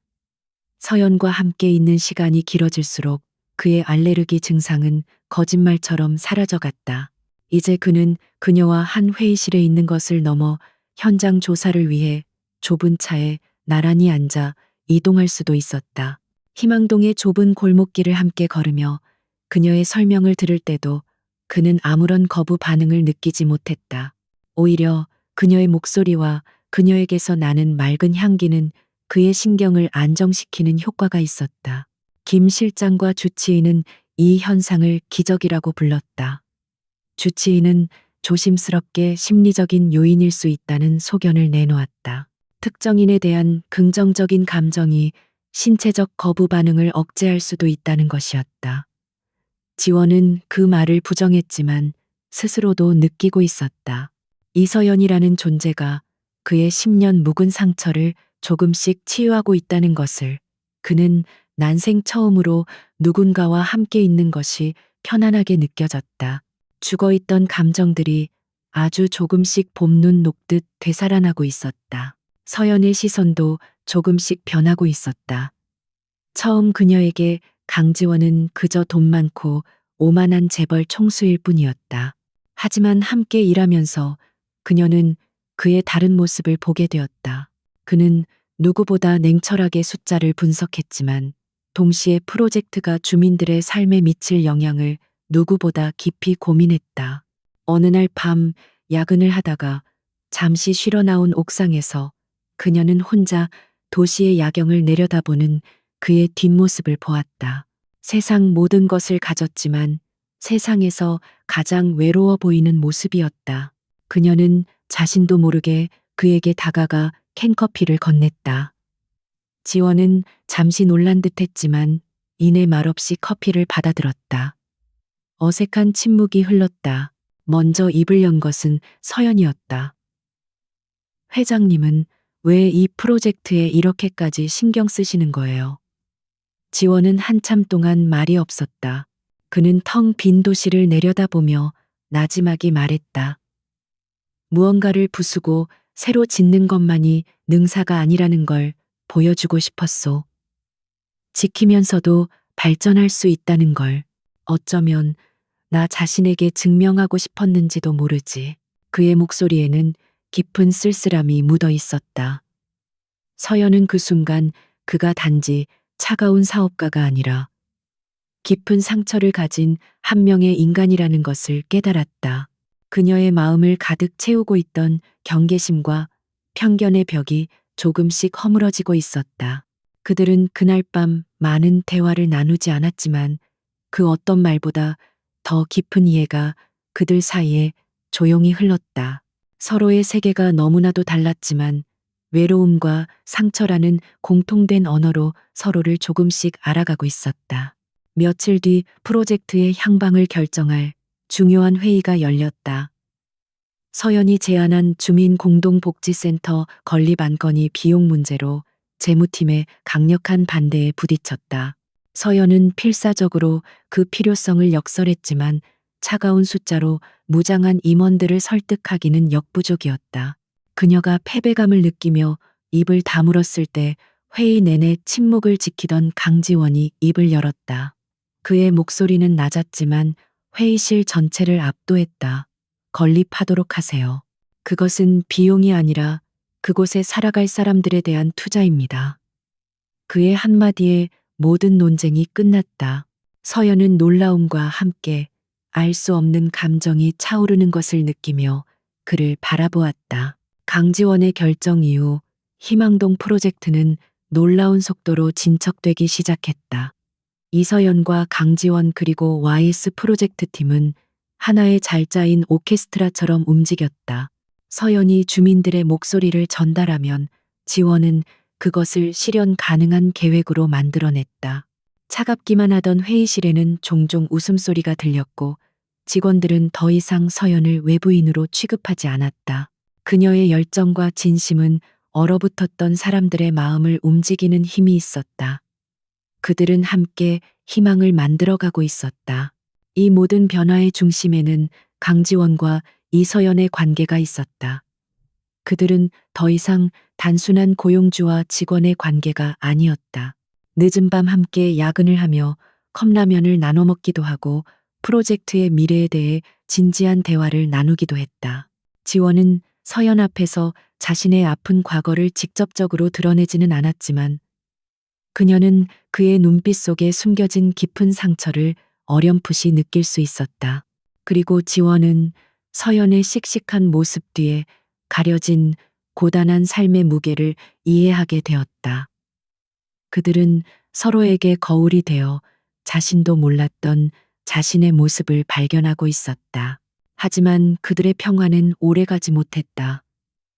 서연과 함께 있는 시간이 길어질수록 그의 알레르기 증상은 거짓말처럼 사라져갔다. 이제 그는 그녀와 한 회의실에 있는 것을 넘어 현장 조사를 위해 좁은 차에 나란히 앉아 이동할 수도 있었다. 희망동의 좁은 골목길을 함께 걸으며 그녀의 설명을 들을 때도 그는 아무런 거부 반응을 느끼지 못했다. 오히려 그녀의 목소리와 그녀에게서 나는 맑은 향기는 그의 신경을 안정시키는 효과가 있었다. 김 실장과 주치의는 이 현상을 기적이라고 불렀다. 주치의는 조심스럽게 심리적인 요인일 수 있다는 소견을 내놓았다. 특정인에 대한 긍정적인 감정이 신체적 거부 반응을 억제할 수도 있다는 것이었다. 지원은 그 말을 부정했지만 스스로도 느끼고 있었다. 이서연이라는 존재가 그의 10년 묵은 상처를 조금씩 치유하고 있다는 것을 그는 난생 처음으로 누군가와 함께 있는 것이 편안하게 느껴졌다. 죽어있던 감정들이 아주 조금씩 봄눈 녹듯 되살아나고 있었다. 서연의 시선도 조금씩 변하고 있었다. 처음 그녀에게 강지원은 그저 돈 많고 오만한 재벌 총수일 뿐이었다. 하지만 함께 일하면서 그녀는 그의 다른 모습을 보게 되었다. 그는 누구보다 냉철하게 숫자를 분석했지만 동시에 프로젝트가 주민들의 삶에 미칠 영향을 누구보다 깊이 고민했다. 어느 날 밤 야근을 하다가 잠시 쉬러 나온 옥상에서 그녀는 혼자 도시의 야경을 내려다보는 그의 뒷모습을 보았다. 세상 모든 것을 가졌지만 세상에서 가장 외로워 보이는 모습이었다. 그녀는 자신도 모르게 그에게 다가가 캔커피를 건넸다. 지원은 잠시 놀란 듯 했지만 이내 말없이 커피를 받아들었다. 어색한 침묵이 흘렀다. 먼저 입을 연 것은 서연이었다. 회장님은 왜 이 프로젝트에 이렇게까지 신경 쓰시는 거예요? 지원은 한참 동안 말이 없었다. 그는 텅 빈 도시를 내려다보며 나지막이 말했다. 무언가를 부수고 새로 짓는 것만이 능사가 아니라는 걸 보여주고 싶었소. 지키면서도 발전할 수 있다는 걸 어쩌면 나 자신에게 증명하고 싶었는지도 모르지. 그의 목소리에는 깊은 쓸쓸함이 묻어 있었다. 서연은 그 순간 그가 단지 차가운 사업가가 아니라 깊은 상처를 가진 한 명의 인간이라는 것을 깨달았다. 그녀의 마음을 가득 채우고 있던 경계심과 편견의 벽이 조금씩 허물어지고 있었다. 그들은 그날 밤 많은 대화를 나누지 않았지만 그 어떤 말보다 더 깊은 이해가 그들 사이에 조용히 흘렀다. 서로의 세계가 너무나도 달랐지만 외로움과 상처라는 공통된 언어로 서로를 조금씩 알아가고 있었다. 며칠 뒤 프로젝트의 향방을 결정할 중요한 회의가 열렸다. 서연이 제안한 주민공동복지센터 건립 안건이 비용 문제로 재무팀의 강력한 반대에 부딪혔다. 서연은 필사적으로 그 필요성을 역설했지만 차가운 숫자로 무장한 임원들을 설득하기는 역부족이었다. 그녀가 패배감을 느끼며 입을 다물었을 때 회의 내내 침묵을 지키던 강지원이 입을 열었다. 그의 목소리는 낮았지만 회의실 전체를 압도했다. 건립하도록 하세요. 그것은 비용이 아니라 그곳에 살아갈 사람들에 대한 투자입니다. 그의 한마디에 모든 논쟁이 끝났다. 서연은 놀라움과 함께 알 수 없는 감정이 차오르는 것을 느끼며 그를 바라보았다. 강지원의 결정 이후 희망동 프로젝트는 놀라운 속도로 진척되기 시작했다. 이서연과 강지원 그리고 YS 프로젝트 팀은 하나의 잘 짜인 오케스트라처럼 움직였다. 서연이 주민들의 목소리를 전달하면 지원은 그것을 실현 가능한 계획으로 만들어냈다. 차갑기만 하던 회의실에는 종종 웃음소리가 들렸고 직원들은 더 이상 서연을 외부인으로 취급하지 않았다. 그녀의 열정과 진심은 얼어붙었던 사람들의 마음을 움직이는 힘이 있었다. 그들은 함께 희망을 만들어가고 있었다. 이 모든 변화의 중심에는 강지원과 이서연의 관계가 있었다. 그들은 더 이상 단순한 고용주와 직원의 관계가 아니었다. 늦은 밤 함께 야근을 하며 컵라면을 나눠 먹기도 하고 프로젝트의 미래에 대해 진지한 대화를 나누기도 했다. 지원은 서연 앞에서 자신의 아픈 과거를 직접적으로 드러내지는 않았지만 그녀는 그의 눈빛 속에 숨겨진 깊은 상처를 어렴풋이 느낄 수 있었다. 그리고 지원은 서연의 씩씩한 모습 뒤에 가려진 고단한 삶의 무게를 이해하게 되었다. 그들은 서로에게 거울이 되어 자신도 몰랐던 자신의 모습을 발견하고 있었다. 하지만 그들의 평화는 오래가지 못했다.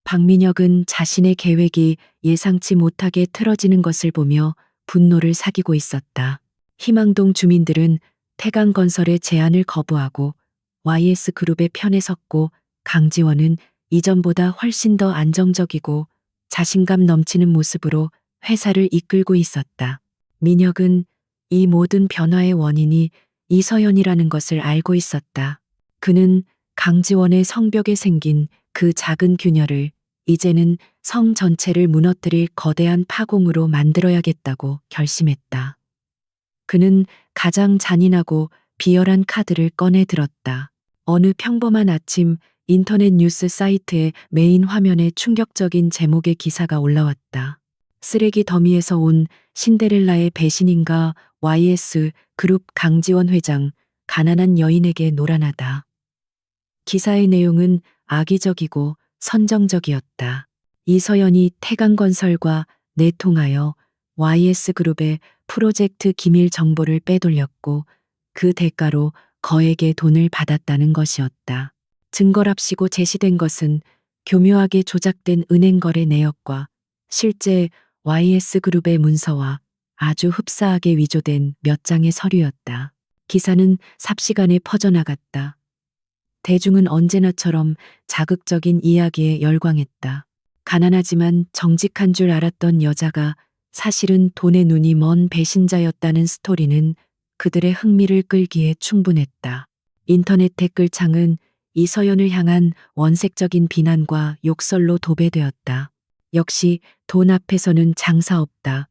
박민혁은 자신의 계획이 예상치 못하게 틀어지는 것을 보며 분노를 사귀고 있었다. 희망동 주민들은 태강건설의 제안을 거부하고 YS 그룹의 편에 섰고 강지원은 이전보다 훨씬 더 안정적이고 자신감 넘치는 모습으로 회사를 이끌고 있었다. 민혁은 이 모든 변화의 원인이 이서연이라는 것을 알고 있었다. 그는 강지원의 성벽에 생긴 그 작은 균열을 이제는 성 전체를 무너뜨릴 거대한 파공으로 만들어야겠다고 결심했다. 그는 가장 잔인하고 비열한 카드를 꺼내 들었다. 어느 평범한 아침 인터넷 뉴스 사이트의 메인 화면에 충격적인 제목의 기사가 올라왔다. 쓰레기 더미에서 온 신데렐라의 배신인가 YS 그룹 강지원 회장 가난한 여인에게 노란하다. 기사의 내용은 악의적이고 선정적이었다. 이서연이 태강건설과 내통하여 YS 그룹의 프로젝트 기밀 정보를 빼돌렸고 그 대가로 거액의 돈을 받았다는 것이었다. 증거랍시고 제시된 것은 교묘하게 조작된 은행 거래 내역과 실제 YS 그룹의 문서와 아주 흡사하게 위조된 몇 장의 서류였다. 기사는 삽시간에 퍼져나갔다. 대중은 언제나처럼 자극적인 이야기에 열광했다. 가난하지만 정직한 줄 알았던 여자가 사실은 돈에 눈이 먼 배신자였다는 스토리는 그들의 흥미를 끌기에 충분했다. 인터넷 댓글창은 이서연을 향한 원색적인 비난과 욕설로 도배되었다. 역시 돈 앞에서는 장사 없다.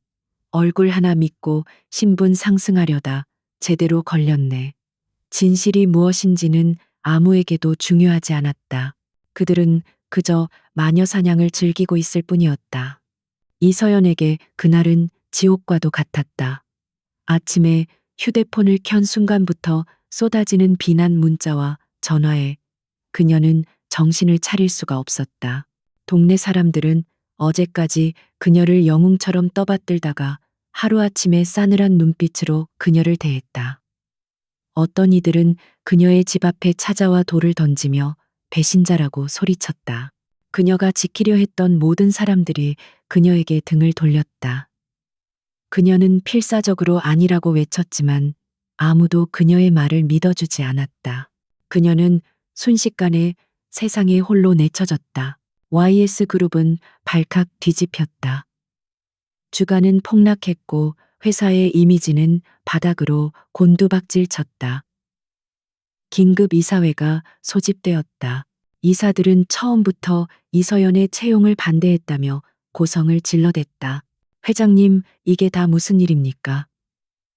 얼굴 하나 믿고 신분 상승하려다 제대로 걸렸네. 진실이 무엇인지는 아무에게도 중요하지 않았다. 그들은 그저 마녀 사냥을 즐기고 있을 뿐이었다. 이서연에게 그날은 지옥과도 같았다. 아침에 휴대폰을 켠 순간부터 쏟아지는 비난 문자와 전화에 그녀는 정신을 차릴 수가 없었다. 동네 사람들은 어제까지 그녀를 영웅처럼 떠받들다가 하루아침에 싸늘한 눈빛으로 그녀를 대했다. 어떤 이들은 그녀의 집 앞에 찾아와 돌을 던지며 배신자라고 소리쳤다. 그녀가 지키려 했던 모든 사람들이 그녀에게 등을 돌렸다. 그녀는 필사적으로 아니라고 외쳤지만 아무도 그녀의 말을 믿어주지 않았다. 그녀는 순식간에 세상에 홀로 내쳐졌다. YS그룹은 발칵 뒤집혔다. 주가는 폭락했고 회사의 이미지는 바닥으로 곤두박질 쳤다. 긴급 이사회가 소집되었다. 이사들은 처음부터 이서연의 채용을 반대했다며 고성을 질러댔다. 회장님, 이게 다 무슨 일입니까?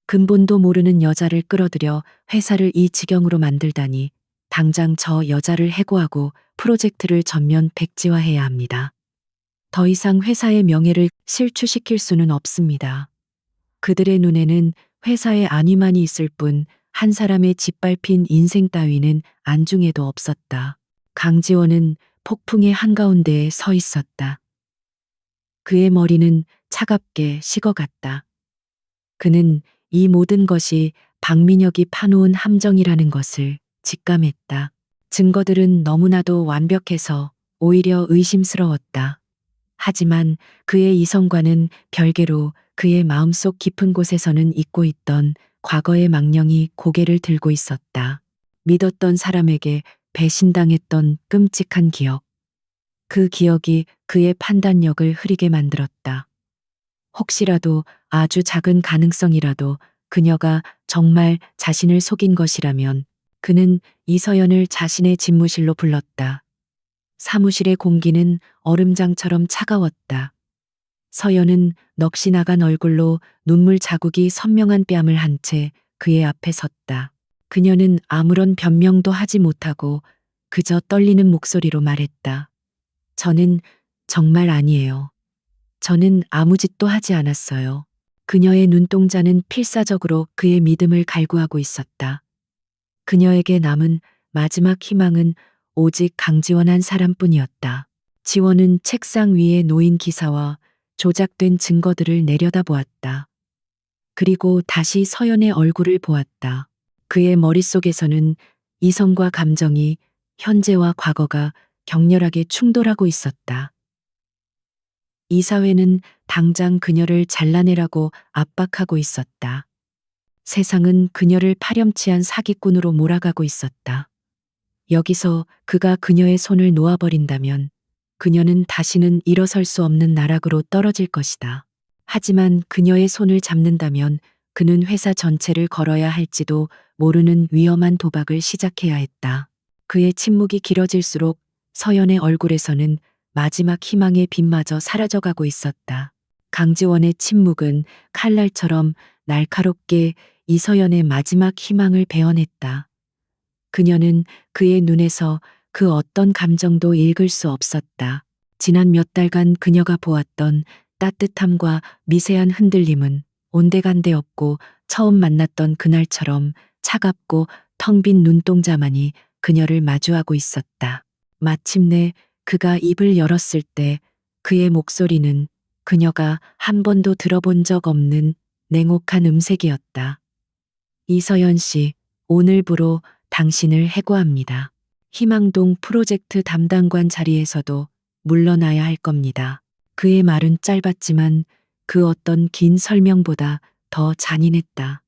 근본도 모르는 여자를 끌어들여 회사를 이 지경으로 만들다니 당장 저 여자를 해고하고 프로젝트를 전면 백지화해야 합니다. 더 이상 회사의 명예를 실추시킬 수는 없습니다. 그들의 눈에는 회사의 안위만이 있을 뿐 한 사람의 짓밟힌 인생 따위는 안중에도 없었다. 강지원은 폭풍의 한가운데에 서 있었다. 그의 머리는 차갑게 식어갔다. 그는 이 모든 것이 박민혁이 파놓은 함정이라는 것을 직감했다. 증거들은 너무나도 완벽해서 오히려 의심스러웠다. 하지만 그의 이성과는 별개로 그의 마음속 깊은 곳에서는 잊고 있던 과거의 망령이 고개를 들고 있었다. 믿었던 사람에게 배신당했던 끔찍한 기억. 그 기억이 그의 판단력을 흐리게 만들었다. 혹시라도 아주 작은 가능성이라도 그녀가 정말 자신을 속인 것이라면 그는 이서연을 자신의 집무실로 불렀다. 사무실의 공기는 얼음장처럼 차가웠다. 서연은 넋이 나간 얼굴로 눈물 자국이 선명한 뺨을 한 채 그의 앞에 섰다. 그녀는 아무런 변명도 하지 못하고 그저 떨리는 목소리로 말했다. 저는 정말 아니에요. 저는 아무 짓도 하지 않았어요. 그녀의 눈동자는 필사적으로 그의 믿음을 갈구하고 있었다. 그녀에게 남은 마지막 희망은 오직 강지원 한 사람뿐이었다. 지원은 책상 위에 놓인 기사와 조작된 증거들을 내려다보았다. 그리고 다시 서연의 얼굴을 보았다. 그의 머릿속에서는 이성과 감정이, 현재와 과거가 격렬하게 충돌하고 있었다. 이사회는 당장 그녀를 잘라내라고 압박하고 있었다. 세상은 그녀를 파렴치한 사기꾼으로 몰아가고 있었다. 여기서 그가 그녀의 손을 놓아버린다면 그녀는 다시는 일어설 수 없는 나락으로 떨어질 것이다. 하지만 그녀의 손을 잡는다면 그는 회사 전체를 걸어야 할지도 모르는 위험한 도박을 시작해야 했다. 그의 침묵이 길어질수록 서연의 얼굴에서는 마지막 희망의 빛마저 사라져가고 있었다. 강지원의 침묵은 칼날처럼 날카롭게 이서연의 마지막 희망을 베어냈다. 그녀는 그의 눈에서 그 어떤 감정도 읽을 수 없었다. 지난 몇 달간 그녀가 보았던 따뜻함과 미세한 흔들림은 온데간데 없고 처음 만났던 그날처럼 차갑고 텅 빈 눈동자만이 그녀를 마주하고 있었다. 마침내 그가 입을 열었을 때 그의 목소리는 그녀가 한 번도 들어본 적 없는 냉혹한 음색이었다. 이서연 씨, 오늘부로 당신을 해고합니다. 희망동 프로젝트 담당관 자리에서도 물러나야 할 겁니다. 그의 말은 짧았지만 그 어떤 긴 설명보다 더 잔인했다.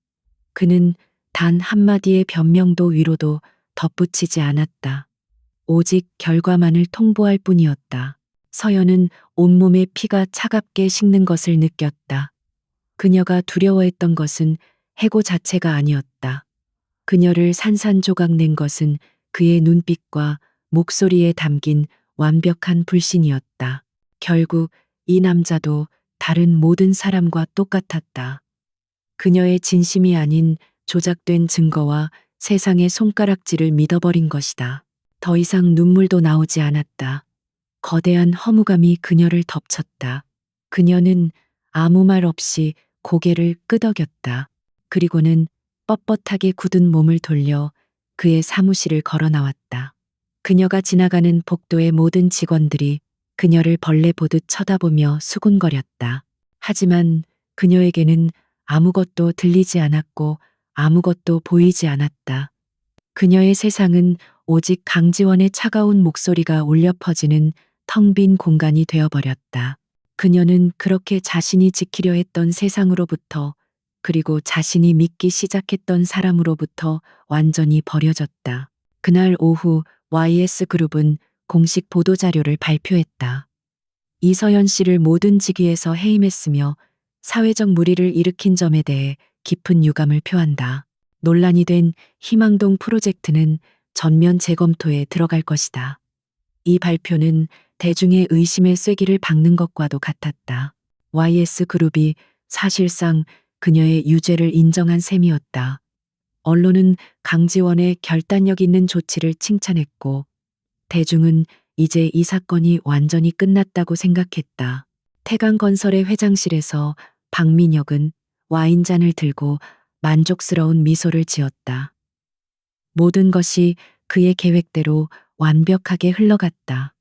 그는 단 한마디의 변명도 위로도 덧붙이지 않았다. 오직 결과만을 통보할 뿐이었다. 서연은 온몸에 피가 차갑게 식는 것을 느꼈다. 그녀가 두려워했던 것은 해고 자체가 아니었다. 그녀를 산산조각 낸 것은 그의 눈빛과 목소리에 담긴 완벽한 불신이었다. 결국 이 남자도 다른 모든 사람과 똑같았다. 그녀의 진심이 아닌 조작된 증거와 세상의 손가락질을 믿어버린 것이다. 더 이상 눈물도 나오지 않았다. 거대한 허무감이 그녀를 덮쳤다. 그녀는 아무 말 없이 고개를 끄덕였다. 그리고는 뻣뻣하게 굳은 몸을 돌려 그의 사무실을 걸어 나왔다. 그녀가 지나가는 복도의 모든 직원들이 그녀를 벌레 보듯 쳐다보며 수군거렸다. 하지만 그녀에게는 아무것도 들리지 않았고 아무것도 보이지 않았다. 그녀의 세상은 오직 강지원의 차가운 목소리가 울려 퍼지는 텅 빈 공간이 되어버렸다. 그녀는 그렇게 자신이 지키려 했던 세상으로부터 그리고 자신이 믿기 시작했던 사람으로부터 완전히 버려졌다. 그날 오후 YS그룹은 공식 보도자료를 발표했다. 이서연 씨를 모든 직위에서 해임했으며 사회적 물의를 일으킨 점에 대해 깊은 유감을 표한다. 논란이 된 희망동 프로젝트는 전면 재검토에 들어갈 것이다. 이 발표는 대중의 의심의 쐐기를 박는 것과도 같았다. YS그룹이 사실상 그녀의 유죄를 인정한 셈이었다. 언론은 강지원의 결단력 있는 조치를 칭찬했고 대중은 이제 이 사건이 완전히 끝났다고 생각했다. 태강건설의 회장실에서 박민혁은 와인잔을 들고 만족스러운 미소를 지었다. 모든 것이 그의 계획대로 완벽하게 흘러갔다.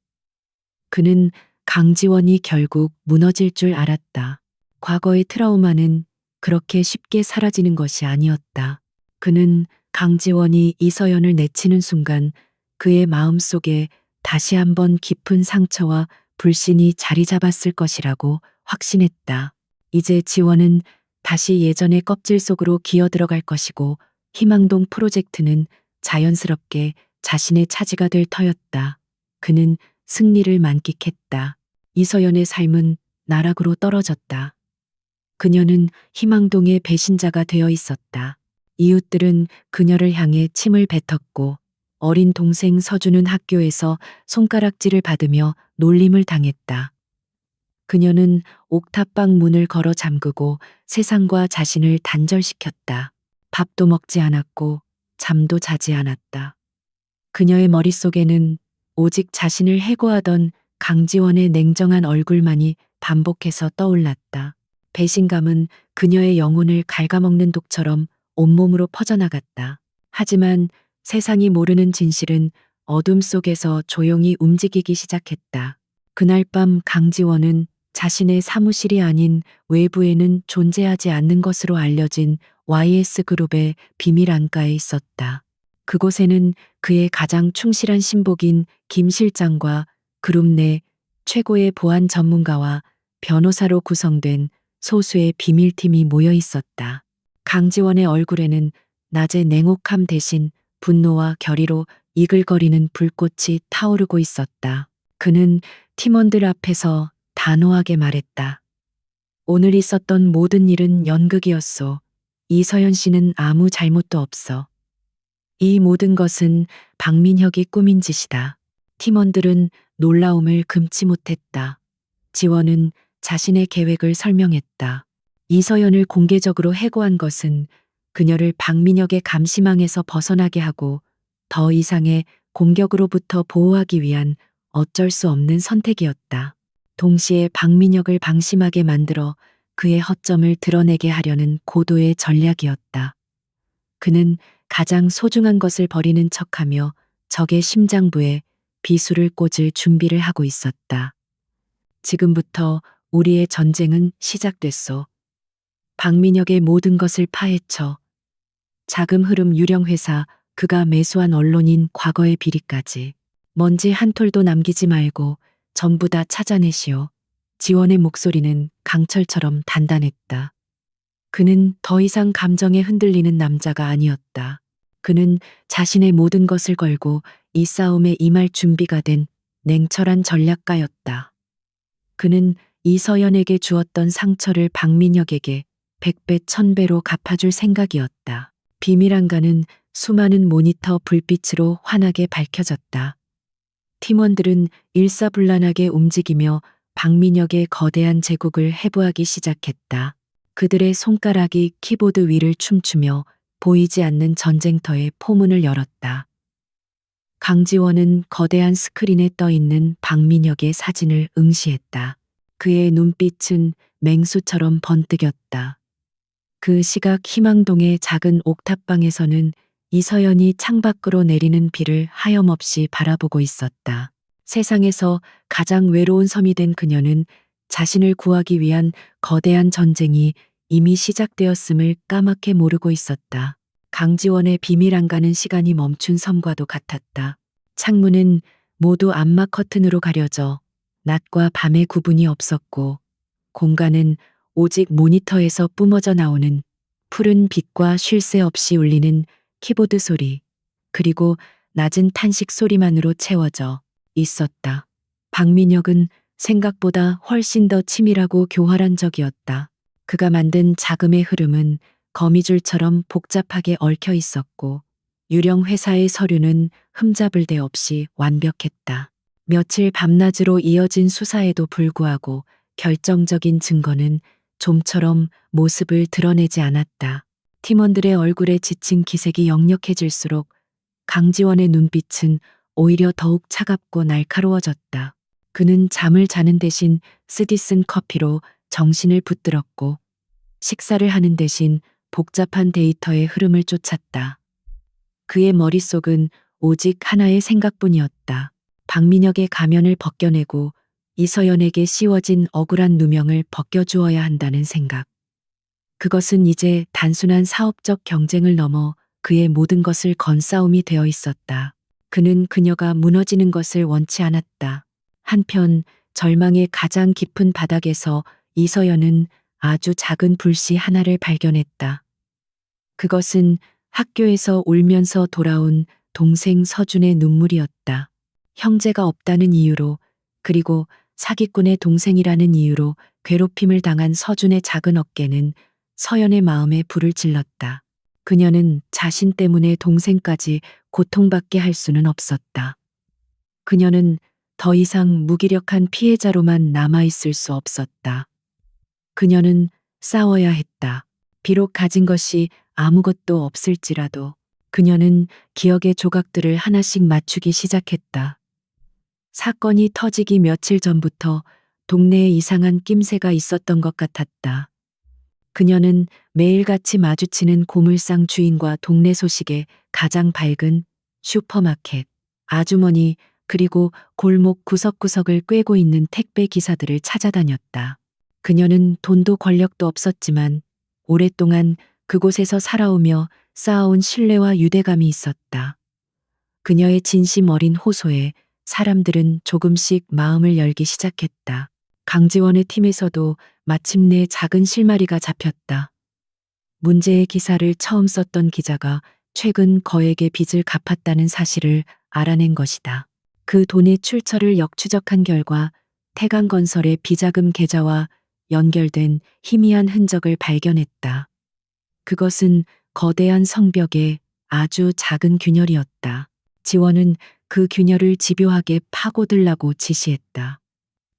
그는 강지원이 결국 무너질 줄 알았다. 과거의 트라우마는 그렇게 쉽게 사라지는 것이 아니었다. 그는 강지원이 이서연을 내치는 순간 그의 마음속에 다시 한번 깊은 상처와 불신이 자리 잡았을 것이라고 확신했다. 이제 지원은 다시 예전의 껍질 속으로 기어 들어갈 것이고 희망동 프로젝트는 자연스럽게 자신의 차지가 될 터였다. 그는 승리를 만끽했다. 이서연의 삶은 나락으로 떨어졌다. 그녀는 희망동의 배신자가 되어 있었다. 이웃들은 그녀를 향해 침을 뱉었고 어린 동생 서준은 학교에서 손가락질을 받으며 놀림을 당했다. 그녀는 옥탑방 문을 걸어 잠그고 세상과 자신을 단절시켰다. 밥도 먹지 않았고 잠도 자지 않았다. 그녀의 머릿속에는 오직 자신을 해고하던 강지원의 냉정한 얼굴만이 반복해서 떠올랐다. 배신감은 그녀의 영혼을 갉아먹는 독처럼 온몸으로 퍼져나갔다. 하지만 세상이 모르는 진실은 어둠 속에서 조용히 움직이기 시작했다. 그날 밤 강지원은 자신의 사무실이 아닌 외부에는 존재하지 않는 것으로 알려진 YS그룹의 비밀 안가에 있었다. 그곳에는 그의 가장 충실한 신복인 김 실장과 그룹 내 최고의 보안 전문가와 변호사로 구성된 소수의 비밀팀이 모여 있었다. 강지원의 얼굴에는 낮의 냉혹함 대신 분노와 결의로 이글거리는 불꽃이 타오르고 있었다. 그는 팀원들 앞에서 단호하게 말했다. 오늘 있었던 모든 일은 연극이었소. 이서연 씨는 아무 잘못도 없어. 이 모든 것은 박민혁이 꾸민 짓이다. 팀원들은 놀라움을 금치 못했다. 지원은 자신의 계획을 설명했다. 이서연을 공개적으로 해고한 것은 그녀를 박민혁의 감시망에서 벗어나게 하고 더 이상의 공격으로부터 보호하기 위한 어쩔 수 없는 선택이었다. 동시에 박민혁을 방심하게 만들어 그의 허점을 드러내게 하려는 고도의 전략이었다. 그는 가장 소중한 것을 버리는 척하며 적의 심장부에 비수를 꽂을 준비를 하고 있었다. 지금부터 우리의 전쟁은 시작됐소. 박민혁의 모든 것을 파헤쳐 자금 흐름 유령회사, 그가 매수한 언론인 과거의 비리까지 먼지 한 톨도 남기지 말고 전부 다 찾아내시오. 지원의 목소리는 강철처럼 단단했다. 그는 더 이상 감정에 흔들리는 남자가 아니었다. 그는 자신의 모든 것을 걸고 이 싸움에 임할 준비가 된 냉철한 전략가였다. 그는 이서연에게 주었던 상처를 박민혁에게 100배, 1000배로 갚아줄 생각이었다. 비밀 안가는 수많은 모니터 불빛으로 환하게 밝혀졌다. 팀원들은 일사불란하게 움직이며 박민혁의 거대한 제국을 해부하기 시작했다. 그들의 손가락이 키보드 위를 춤추며 보이지 않는 전쟁터의 포문을 열었다. 강지원은 거대한 스크린에 떠 있는 박민혁의 사진을 응시했다. 그의 눈빛은 맹수처럼 번뜩였다. 그 시각 희망동의 작은 옥탑방에서는 이서연이 창밖으로 내리는 비를 하염없이 바라보고 있었다. 세상에서 가장 외로운 섬이 된 그녀는 자신을 구하기 위한 거대한 전쟁이 이미 시작되었음을 까맣게 모르고 있었다. 강지원의 비밀 안 가는 시간이 멈춘 섬과도 같았다. 창문은 모두 암막 커튼으로 가려져 낮과 밤의 구분이 없었고, 공간은 오직 모니터에서 뿜어져 나오는 푸른 빛과 쉴 새 없이 울리는 키보드 소리, 그리고 낮은 탄식 소리만으로 채워져 있었다. 박민혁은 생각보다 훨씬 더 치밀하고 교활한 적이었다. 그가 만든 자금의 흐름은 거미줄처럼 복잡하게 얽혀 있었고, 유령 회사의 서류는 흠잡을 데 없이 완벽했다. 며칠 밤낮으로 이어진 수사에도 불구하고 결정적인 증거는 좀처럼 모습을 드러내지 않았다. 팀원들의 얼굴에 지친 기색이 역력해질수록 강지원의 눈빛은 오히려 더욱 차갑고 날카로워졌다. 그는 잠을 자는 대신 쓰디쓴 커피로 정신을 붙들었고, 식사를 하는 대신 복잡한 데이터의 흐름을 쫓았다. 그의 머릿속은 오직 하나의 생각뿐이었다. 박민혁의 가면을 벗겨내고 이서연에게 씌워진 억울한 누명을 벗겨주어야 한다는 생각. 그것은 이제 단순한 사업적 경쟁을 넘어 그의 모든 것을 건 싸움이 되어 있었다. 그는 그녀가 무너지는 것을 원치 않았다. 한편 절망의 가장 깊은 바닥에서 이서연은 아주 작은 불씨 하나를 발견했다. 그것은 학교에서 울면서 돌아온 동생 서준의 눈물이었다. 형제가 없다는 이유로, 그리고 사기꾼의 동생이라는 이유로 괴롭힘을 당한 서준의 작은 어깨는 서연의 마음에 불을 질렀다. 그녀는 자신 때문에 동생까지 고통받게 할 수는 없었다. 그녀는 더 이상 무기력한 피해자로만 남아있을 수 없었다. 그녀는 싸워야 했다. 비록 가진 것이 아무것도 없을지라도 그녀는 기억의 조각들을 하나씩 맞추기 시작했다. 사건이 터지기 며칠 전부터 동네에 이상한 낌새가 있었던 것 같았다. 그녀는 매일같이 마주치는 고물상 주인과 동네 소식에 가장 밝은 슈퍼마켓, 아주머니, 그리고 골목 구석구석을 꿰고 있는 택배 기사들을 찾아다녔다. 그녀는 돈도 권력도 없었지만 오랫동안 그곳에서 살아오며 쌓아온 신뢰와 유대감이 있었다. 그녀의 진심 어린 호소에 사람들은 조금씩 마음을 열기 시작했다. 강지원의 팀에서도 마침내 작은 실마리가 잡혔다. 문제의 기사를 처음 썼던 기자가 최근 거액의 빚을 갚았다는 사실을 알아낸 것이다. 그 돈의 출처를 역추적한 결과 태강건설의 비자금 계좌와 연결된 희미한 흔적을 발견했다. 그것은 거대한 성벽에 아주 작은 균열이었다. 지원은 그 균열을 집요하게 파고들라고 지시했다.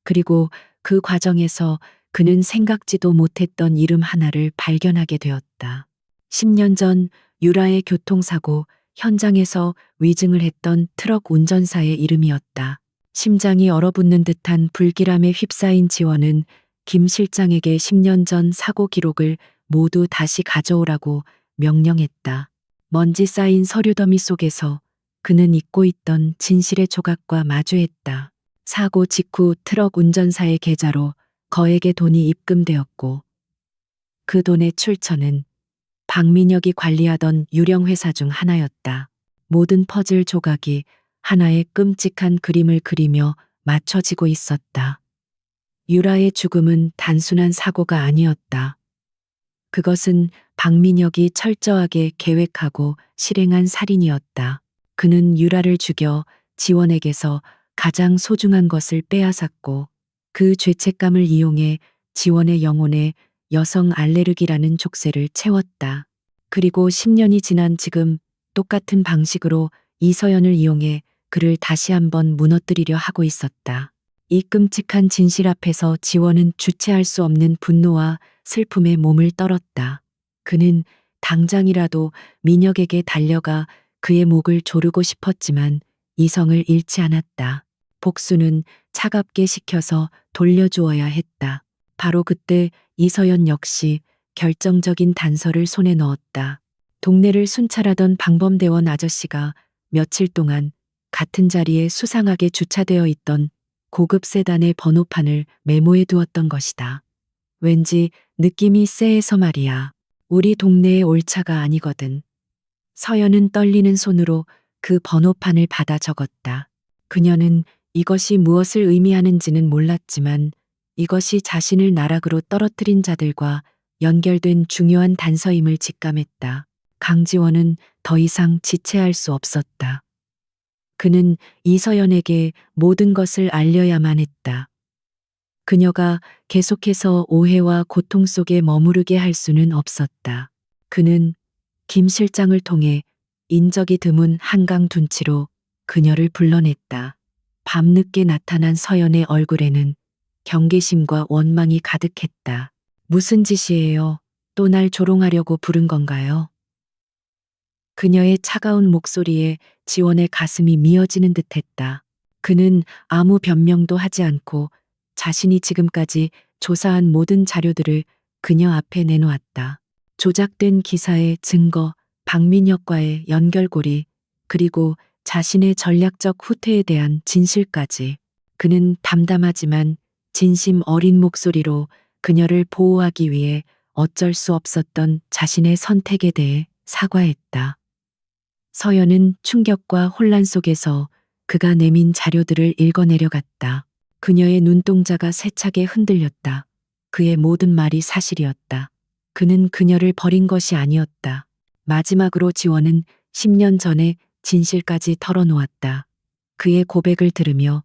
그리고 그 과정에서 그는 생각지도 못했던 이름 하나를 발견하게 되었다. 10년 전 유라의 교통사고 현장에서 위증을 했던 트럭 운전사의 이름이었다. 심장이 얼어붙는 듯한 불길함에 휩싸인 지원은 김 실장에게 10년 전 사고 기록을 모두 다시 가져오라고 명령했다. 먼지 쌓인 서류 더미 속에서 그는 잊고 있던 진실의 조각과 마주했다. 사고 직후 트럭 운전사의 계좌로 거액의 돈이 입금되었고, 그 돈의 출처는 박민혁이 관리하던 유령 회사 중 하나였다. 모든 퍼즐 조각이 하나의 끔찍한 그림을 그리며 맞춰지고 있었다. 유라의 죽음은 단순한 사고가 아니었다. 그것은 박민혁이 철저하게 계획하고 실행한 살인이었다. 그는 유라를 죽여 지원에게서 가장 소중한 것을 빼앗았고, 그 죄책감을 이용해 지원의 영혼에 여성 알레르기라는 족쇄를 채웠다. 그리고 10년이 지난 지금 똑같은 방식으로 이서연을 이용해 그를 다시 한번 무너뜨리려 하고 있었다. 이 끔찍한 진실 앞에서 지원은 주체할 수 없는 분노와 슬픔에 몸을 떨었다. 그는 당장이라도 민혁에게 달려가 그의 목을 조르고 싶었지만 이성을 잃지 않았다. 복수는 차갑게 식혀서 돌려주어야 했다. 바로 그때 이서연 역시 결정적인 단서를 손에 넣었다. 동네를 순찰하던 방범대원 아저씨가 며칠 동안 같은 자리에 수상하게 주차되어 있던 고급 세단의 번호판을 메모해 두었던 것이다. 왠지 느낌이 쎄해서 말이야. 우리 동네에 올 차가 아니거든. 서연은 떨리는 손으로 그 번호판을 받아 적었다. 그녀는 이것이 무엇을 의미하는지는 몰랐지만 이것이 자신을 나락으로 떨어뜨린 자들과 연결된 중요한 단서임을 직감했다. 강지원은 더 이상 지체할 수 없었다. 그는 이서연에게 모든 것을 알려야만 했다. 그녀가 계속해서 오해와 고통 속에 머무르게 할 수는 없었다. 그는 김 실장을 통해 인적이 드문 한강 둔치로 그녀를 불러냈다. 밤늦게 나타난 서연의 얼굴에는 경계심과 원망이 가득했다. 무슨 짓이에요? 또 날 조롱하려고 부른 건가요? 그녀의 차가운 목소리에 지원의 가슴이 미어지는 듯했다. 그는 아무 변명도 하지 않고 자신이 지금까지 조사한 모든 자료들을 그녀 앞에 내놓았다. 조작된 기사의 증거, 박민혁과의 연결고리, 그리고 자신의 전략적 후퇴에 대한 진실까지. 그는 담담하지만 진심 어린 목소리로 그녀를 보호하기 위해 어쩔 수 없었던 자신의 선택에 대해 사과했다. 서연은 충격과 혼란 속에서 그가 내민 자료들을 읽어내려갔다. 그녀의 눈동자가 세차게 흔들렸다. 그의 모든 말이 사실이었다. 그는 그녀를 버린 것이 아니었다. 마지막으로 지원은 10년 전에 진실까지 털어놓았다. 그의 고백을 들으며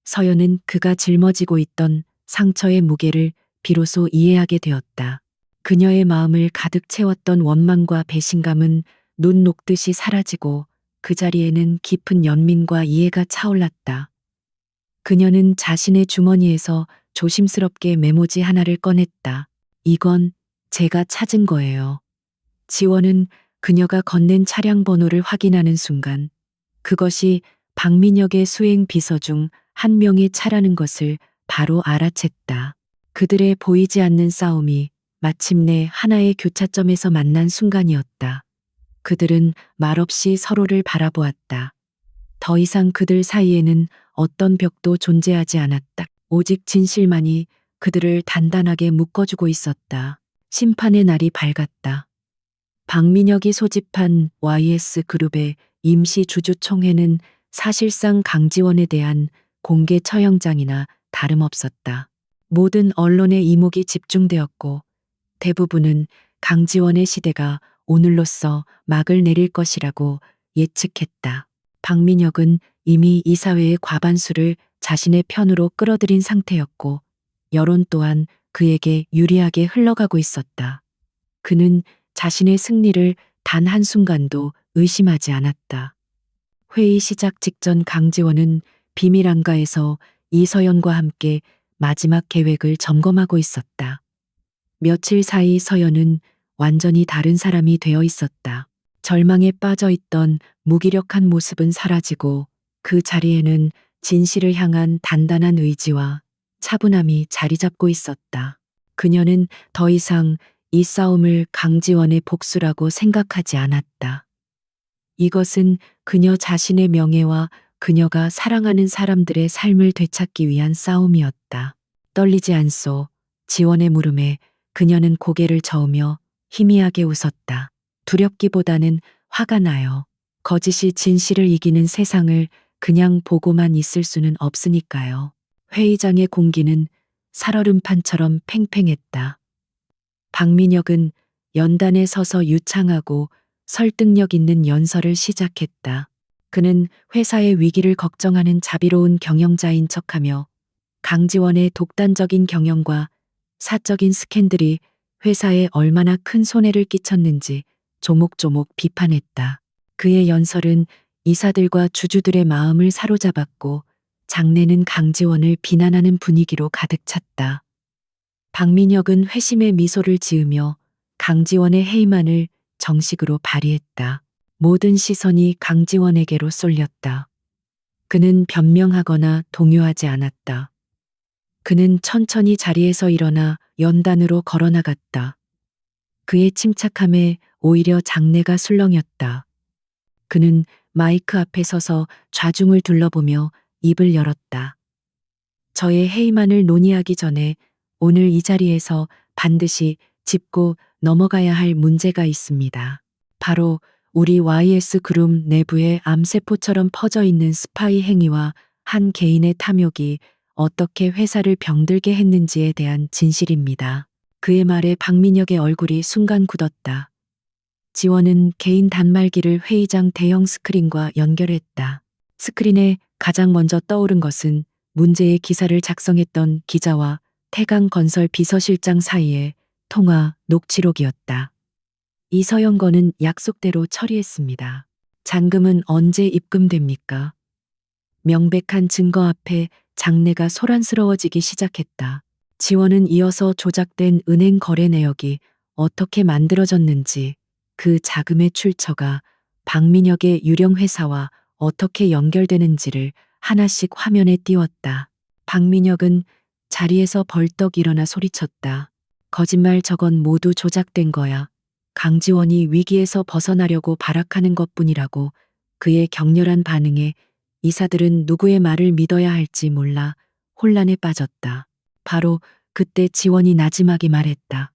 서연은 그가 짊어지고 있던 상처의 무게를 비로소 이해하게 되었다. 그녀의 마음을 가득 채웠던 원망과 배신감은 눈 녹듯이 사라지고 그 자리에는 깊은 연민과 이해가 차올랐다. 그녀는 자신의 주머니에서 조심스럽게 메모지 하나를 꺼냈다. 이건 제가 찾은 거예요. 지원은 그녀가 건넨 차량 번호를 확인하는 순간 그것이 박민혁의 수행 비서 중 한 명의 차라는 것을 바로 알아챘다. 그들의 보이지 않는 싸움이 마침내 하나의 교차점에서 만난 순간이었다. 그들은 말없이 서로를 바라보았다. 더 이상 그들 사이에는 어떤 벽도 존재하지 않았다. 오직 진실만이 그들을 단단하게 묶어주고 있었다. 심판의 날이 밝았다. 박민혁이 소집한 YS그룹의 임시 주주총회는 사실상 강지원에 대한 공개 처형장이나 다름없었다. 모든 언론의 이목이 집중되었고 대부분은 강지원의 시대가 오늘로써 막을 내릴 것이라고 예측했다. 박민혁은 이미 이사회의 과반수를 자신의 편으로 끌어들인 상태였고 여론 또한 그에게 유리하게 흘러가고 있었다. 그는 자신의 승리를 단 한순간도 의심하지 않았다. 회의 시작 직전 강지원은 비밀 안가에서 이서연과 함께 마지막 계획을 점검하고 있었다. 며칠 사이 서연은 완전히 다른 사람이 되어 있었다. 절망에 빠져 있던 무기력한 모습은 사라지고 그 자리에는 진실을 향한 단단한 의지와 차분함이 자리 잡고 있었다. 그녀는 더 이상 이 싸움을 강지원의 복수라고 생각하지 않았다. 이것은 그녀 자신의 명예와 그녀가 사랑하는 사람들의 삶을 되찾기 위한 싸움이었다. 떨리지 않소. 지원의 물음에 그녀는 고개를 저으며 희미하게 웃었다. 두렵기보다는 화가 나요. 거짓이 진실을 이기는 세상을 그냥 보고만 있을 수는 없으니까요. 회의장의 공기는 살얼음판처럼 팽팽했다. 박민혁은 연단에 서서 유창하고 설득력 있는 연설을 시작했다. 그는 회사의 위기를 걱정하는 자비로운 경영자인 척하며 강지원의 독단적인 경영과 사적인 스캔들이 회사에 얼마나 큰 손해를 끼쳤는지 조목조목 비판했다. 그의 연설은 이사들과 주주들의 마음을 사로잡았고 장내는 강지원을 비난하는 분위기로 가득 찼다. 박민혁은 회심의 미소를 지으며 강지원의 해임안을 정식으로 발의했다. 모든 시선이 강지원에게로 쏠렸다. 그는 변명하거나 동요하지 않았다. 그는 천천히 자리에서 일어나 연단으로 걸어나갔다. 그의 침착함에 오히려 장내가 술렁였다. 그는 마이크 앞에 서서 좌중을 둘러보며 입을 열었다. 저의 해임안을 논의하기 전에 오늘 이 자리에서 반드시 짚고 넘어가야 할 문제가 있습니다. 바로 우리 YS 그룹 내부에 암세포처럼 퍼져 있는 스파이 행위와 한 개인의 탐욕이 어떻게 회사를 병들게 했는지에 대한 진실입니다. 그의 말에 박민혁의 얼굴이 순간 굳었다. 지원은 개인 단말기를 회의장 대형 스크린과 연결했다. 스크린에 가장 먼저 떠오른 것은 문제의 기사를 작성했던 기자와 태강건설 비서실장 사이의 통화 녹취록이었다. 이서영건은 약속대로 처리했습니다. 잔금은 언제 입금됩니까? 명백한 증거 앞에 장내가 소란스러워지기 시작했다. 지원은 이어서 조작된 은행 거래 내역이 어떻게 만들어졌는지, 그 자금의 출처가 박민혁의 유령 회사와 어떻게 연결되는지를 하나씩 화면에 띄웠다. 박민혁은 자리에서 벌떡 일어나 소리쳤다. 거짓말, 저건 모두 조작된 거야. 강지원이 위기에서 벗어나려고 발악하는 것뿐이라고. 그의 격렬한 반응에 이사들은 누구의 말을 믿어야 할지 몰라 혼란에 빠졌다. 바로 그때 지원이 나지막이 말했다.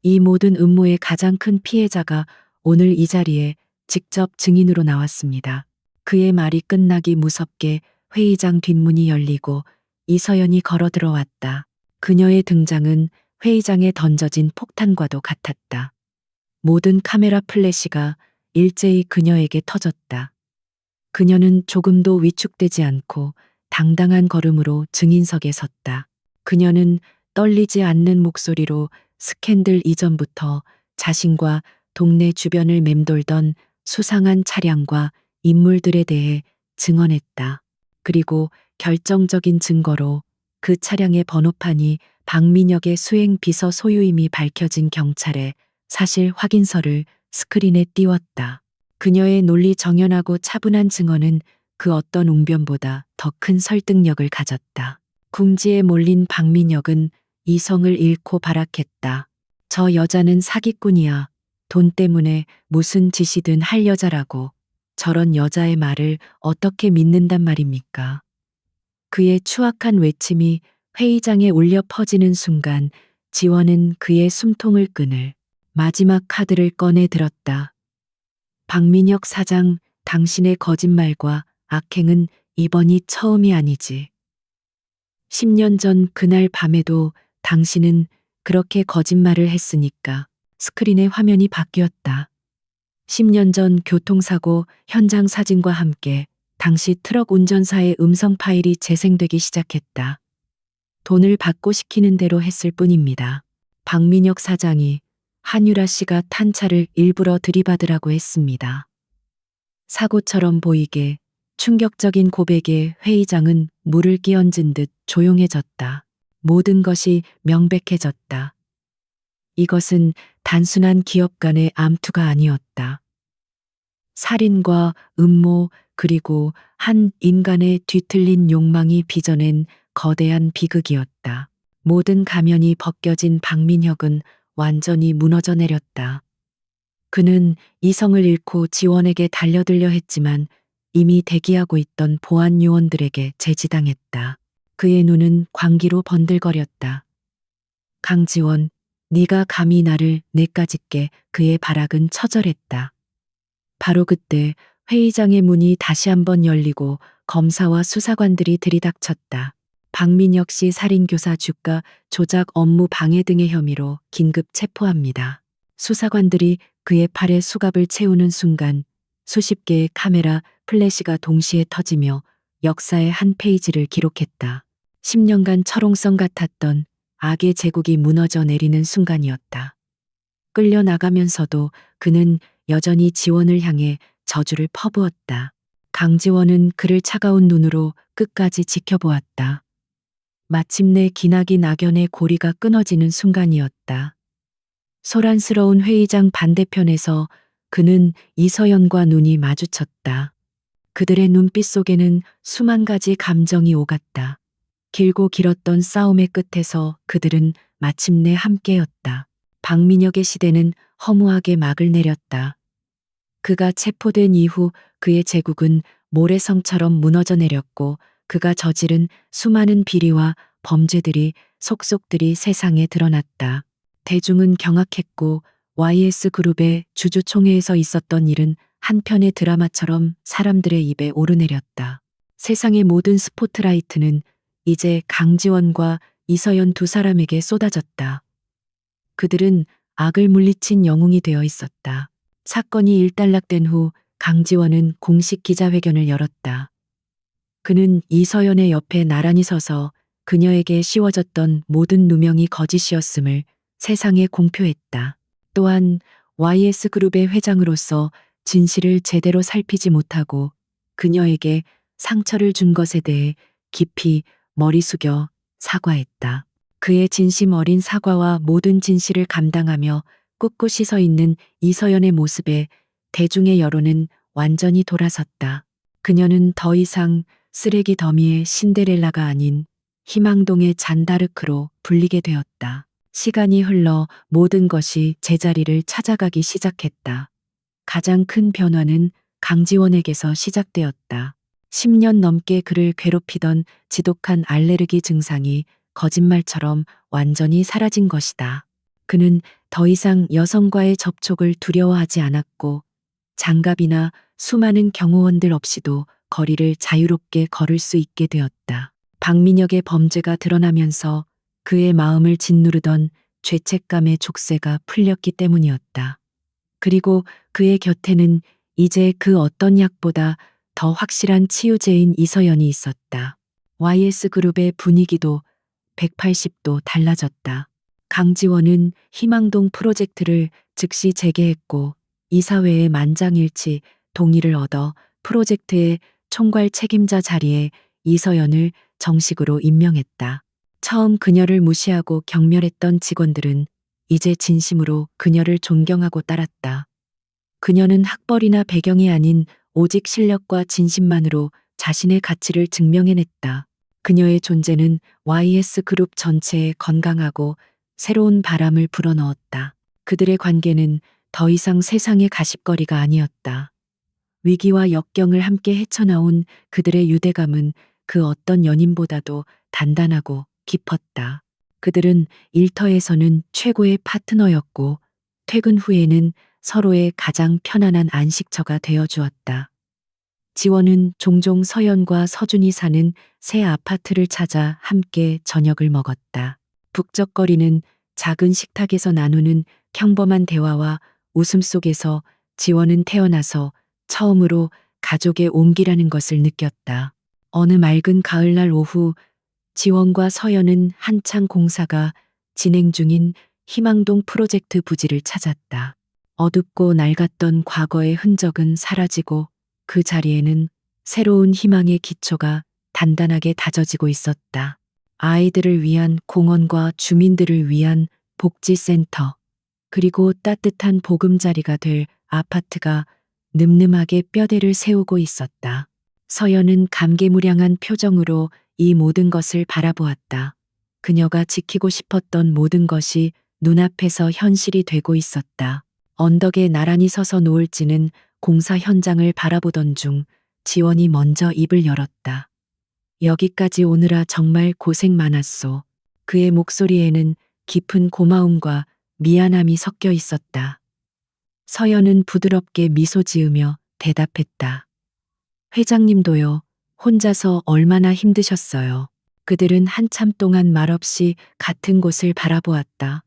이 모든 음모의 가장 큰 피해자가 오늘 이 자리에 직접 증인으로 나왔습니다. 그의 말이 끝나기 무섭게 회의장 뒷문이 열리고 이서연이 걸어 들어왔다. 그녀의 등장은 회의장에 던져진 폭탄과도 같았다. 모든 카메라 플래시가 일제히 그녀에게 터졌다. 그녀는 조금도 위축되지 않고 당당한 걸음으로 증인석에 섰다. 그녀는 떨리지 않는 목소리로 스캔들 이전부터 자신과 동네 주변을 맴돌던 수상한 차량과 인물들에 대해 증언했다. 그리고 결정적인 증거로 그 차량의 번호판이 박민혁의 수행 비서 소유임이 밝혀진 경찰의 사실 확인서를 스크린에 띄웠다. 그녀의 논리 정연하고 차분한 증언은 그 어떤 웅변보다 더 큰 설득력을 가졌다. 궁지에 몰린 박민혁은 이성을 잃고 발악했다. 저 여자는 사기꾼이야. 돈 때문에 무슨 짓이든 할 여자라고. 저런 여자의 말을 어떻게 믿는단 말입니까? 그의 추악한 외침이 회의장에 울려 퍼지는 순간 지원은 그의 숨통을 끊을 마지막 카드를 꺼내 들었다. 박민혁 사장, 당신의 거짓말과 악행은 이번이 처음이 아니지. 10년 전 그날 밤에도 당신은 그렇게 거짓말을 했으니까. 스크린의 화면이 바뀌었다. 10년 전 교통사고 현장 사진과 함께 당시 트럭 운전사의 음성 파일이 재생되기 시작했다. 돈을 받고 시키는 대로 했을 뿐입니다. 박민혁 사장이 한유라 씨가 탄 차를 일부러 들이받으라고 했습니다. 사고처럼 보이게 충격적인 고백에 회의장은 물을 끼얹은 듯 조용해졌다. 모든 것이 명백해졌다. 이것은 단순한 기업 간의 암투가 아니었다. 살인과 음모, 그리고 한 인간의 뒤틀린 욕망이 빚어낸 거대한 비극이었다. 모든 가면이 벗겨진 박민혁은 완전히 무너져 내렸다. 그는 이성을 잃고 지원에게 달려들려 했지만 이미 대기하고 있던 보안 요원들에게 제지당했다. 그의 눈은 광기로 번들거렸다. 강지원, 네가 감히 나를 내까짓게. 그의 발악은 처절했다. 바로 그때 회의장의 문이 다시 한번 열리고 검사와 수사관들이 들이닥쳤다. 박민혁 씨 살인교사 주가 조작 업무 방해 등의 혐의로 긴급 체포합니다. 수사관들이 그의 팔에 수갑을 채우는 순간 수십 개의 카메라 플래시가 동시에 터지며 역사의 한 페이지를 기록했다. 10년간 철옹성 같았던 악의 제국이 무너져 내리는 순간이었다. 끌려나가면서도 그는 여전히 지원을 향해 저주를 퍼부었다. 강지원은 그를 차가운 눈으로 끝까지 지켜보았다. 마침내 기나긴 악연의 고리가 끊어지는 순간이었다. 소란스러운 회의장 반대편에서 그는 이서연과 눈이 마주쳤다. 그들의 눈빛 속에는 수만 가지 감정이 오갔다. 길고 길었던 싸움의 끝에서 그들은 마침내 함께였다. 박민혁의 시대는 허무하게 막을 내렸다. 그가 체포된 이후 그의 제국은 모래성처럼 무너져 내렸고 그가 저지른 수많은 비리와 범죄들이 속속들이 세상에 드러났다. 대중은 경악했고 YS그룹의 주주총회에서 있었던 일은 한편의 드라마처럼 사람들의 입에 오르내렸다. 세상의 모든 스포트라이트는 이제 강지원과 이서연 두 사람에게 쏟아졌다. 그들은 악을 물리친 영웅이 되어 있었다. 사건이 일단락된 후 강지원은 공식 기자회견을 열었다. 그는 이서연의 옆에 나란히 서서 그녀에게 씌워졌던 모든 누명이 거짓이었음을 세상에 공표했다. 또한 YS그룹의 회장으로서 진실을 제대로 살피지 못하고 그녀에게 상처를 준 것에 대해 깊이 머리 숙여 사과했다. 그의 진심 어린 사과와 모든 진실을 감당하며 꿋꿋이 서 있는 이서연의 모습에 대중의 여론은 완전히 돌아섰다. 그녀는 더 이상 쓰레기 더미의 신데렐라가 아닌 희망동의 잔다르크로 불리게 되었다. 시간이 흘러 모든 것이 제자리를 찾아가기 시작했다. 가장 큰 변화는 강지원에게서 시작되었다. 10년 넘게 그를 괴롭히던 지독한 알레르기 증상이 거짓말처럼 완전히 사라진 것이다. 그는 더 이상 여성과의 접촉을 두려워하지 않았고 장갑이나 수많은 경호원들 없이도 거리를 자유롭게 걸을 수 있게 되었다. 박민혁의 범죄가 드러나면서 그의 마음을 짓누르던 죄책감의 족쇄가 풀렸기 때문이었다. 그리고 그의 곁에는 이제 그 어떤 약보다 더 확실한 치유제인 이서연이 있었다. YS그룹의 분위기도 180도 달라졌다. 강지원은 희망동 프로젝트를 즉시 재개했고 이사회의 만장일치 동의를 얻어 프로젝트의 총괄 책임자 자리에 이서연을 정식으로 임명했다. 처음 그녀를 무시하고 경멸했던 직원들은 이제 진심으로 그녀를 존경하고 따랐다. 그녀는 학벌이나 배경이 아닌 오직 실력과 진심만으로 자신의 가치를 증명해냈다. 그녀의 존재는 YS그룹 전체에 건강하고 새로운 바람을 불어넣었다. 그들의 관계는 더 이상 세상의 가십거리가 아니었다. 위기와 역경을 함께 헤쳐나온 그들의 유대감은 그 어떤 연인보다도 단단하고 깊었다. 그들은 일터에서는 최고의 파트너였고 퇴근 후에는 서로의 가장 편안한 안식처가 되어 주었다. 지원은 종종 서연과 서준이 사는 새 아파트를 찾아 함께 저녁을 먹었다. 북적거리는 작은 식탁에서 나누는 평범한 대화와 웃음 속에서 지원은 태어나서 처음으로 가족의 온기라는 것을 느꼈다. 어느 맑은 가을날 오후 지원과 서연은 한창 공사가 진행 중인 희망동 프로젝트 부지를 찾았다. 어둡고 낡았던 과거의 흔적은 사라지고 그 자리에는 새로운 희망의 기초가 단단하게 다져지고 있었다. 아이들을 위한 공원과 주민들을 위한 복지센터, 그리고 따뜻한 보금자리가 될 아파트가 늠름하게 뼈대를 세우고 있었다. 서연은 감개무량한 표정으로 이 모든 것을 바라보았다. 그녀가 지키고 싶었던 모든 것이 눈앞에서 현실이 되고 있었다. 언덕에 나란히 서서 노을지는 공사 현장을 바라보던 중 지원이 먼저 입을 열었다. 여기까지 오느라 정말 고생 많았소. 그의 목소리에는 깊은 고마움과 미안함이 섞여 있었다. 서연은 부드럽게 미소 지으며 대답했다. 회장님도요. 혼자서 얼마나 힘드셨어요. 그들은 한참 동안 말없이 같은 곳을 바라보았다.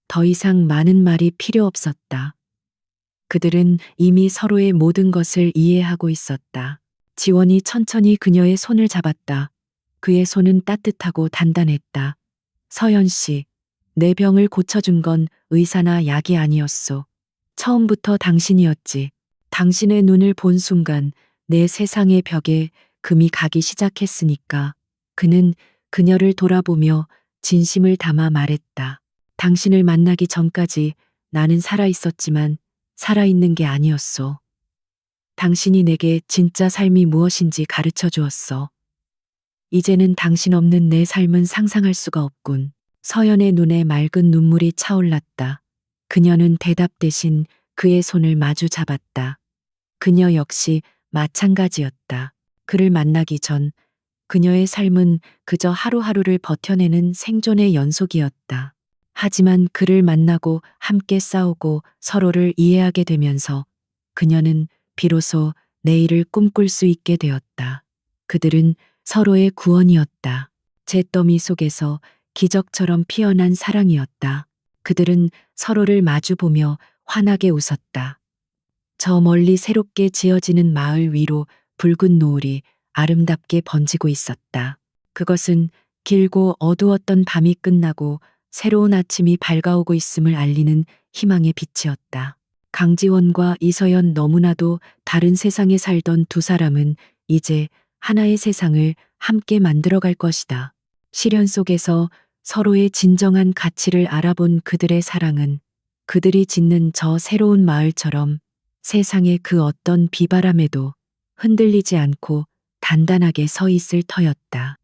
더 이상 많은 말이 필요 없었다. 그들은 이미 서로의 모든 것을 이해하고 있었다. 지원이 천천히 그녀의 손을 잡았다. 그의 손은 따뜻하고 단단했다. 서연 씨, 내 병을 고쳐준 건 의사나 약이 아니었소. 처음부터 당신이었지. 당신의 눈을 본 순간 내 세상의 벽에 금이 가기 시작했으니까. 그는 그녀를 돌아보며 진심을 담아 말했다. 당신을 만나기 전까지 나는 살아 있었지만 살아있는 게 아니었소. 당신이 내게 진짜 삶이 무엇인지 가르쳐 주었어. 이제는 당신 없는 내 삶은 상상할 수가 없군. 서연의 눈에 맑은 눈물이 차올랐다. 그녀는 대답 대신 그의 손을 마주 잡았다. 그녀 역시 마찬가지였다. 그를 만나기 전 그녀의 삶은 그저 하루하루를 버텨내는 생존의 연속이었다. 하지만 그를 만나고 함께 싸우고 서로를 이해하게 되면서 그녀는 비로소 내일을 꿈꿀 수 있게 되었다. 그들은 서로의 구원이었다. 잿더미 속에서 기적처럼 피어난 사랑이었다. 그들은 서로를 마주보며 환하게 웃었다. 저 멀리 새롭게 지어지는 마을 위로 붉은 노을이 아름답게 번지고 있었다. 그것은 길고 어두웠던 밤이 끝나고 새로운 아침이 밝아오고 있음을 알리는 희망의 빛이었다. 강지원과 이서연, 너무나도 다른 세상에 살던 두 사람은 이제 하나의 세상을 함께 만들어갈 것이다. 시련 속에서 서로의 진정한 가치를 알아본 그들의 사랑은 그들이 짓는 저 새로운 마을처럼 세상의 그 어떤 비바람에도 흔들리지 않고 단단하게 서 있을 터였다.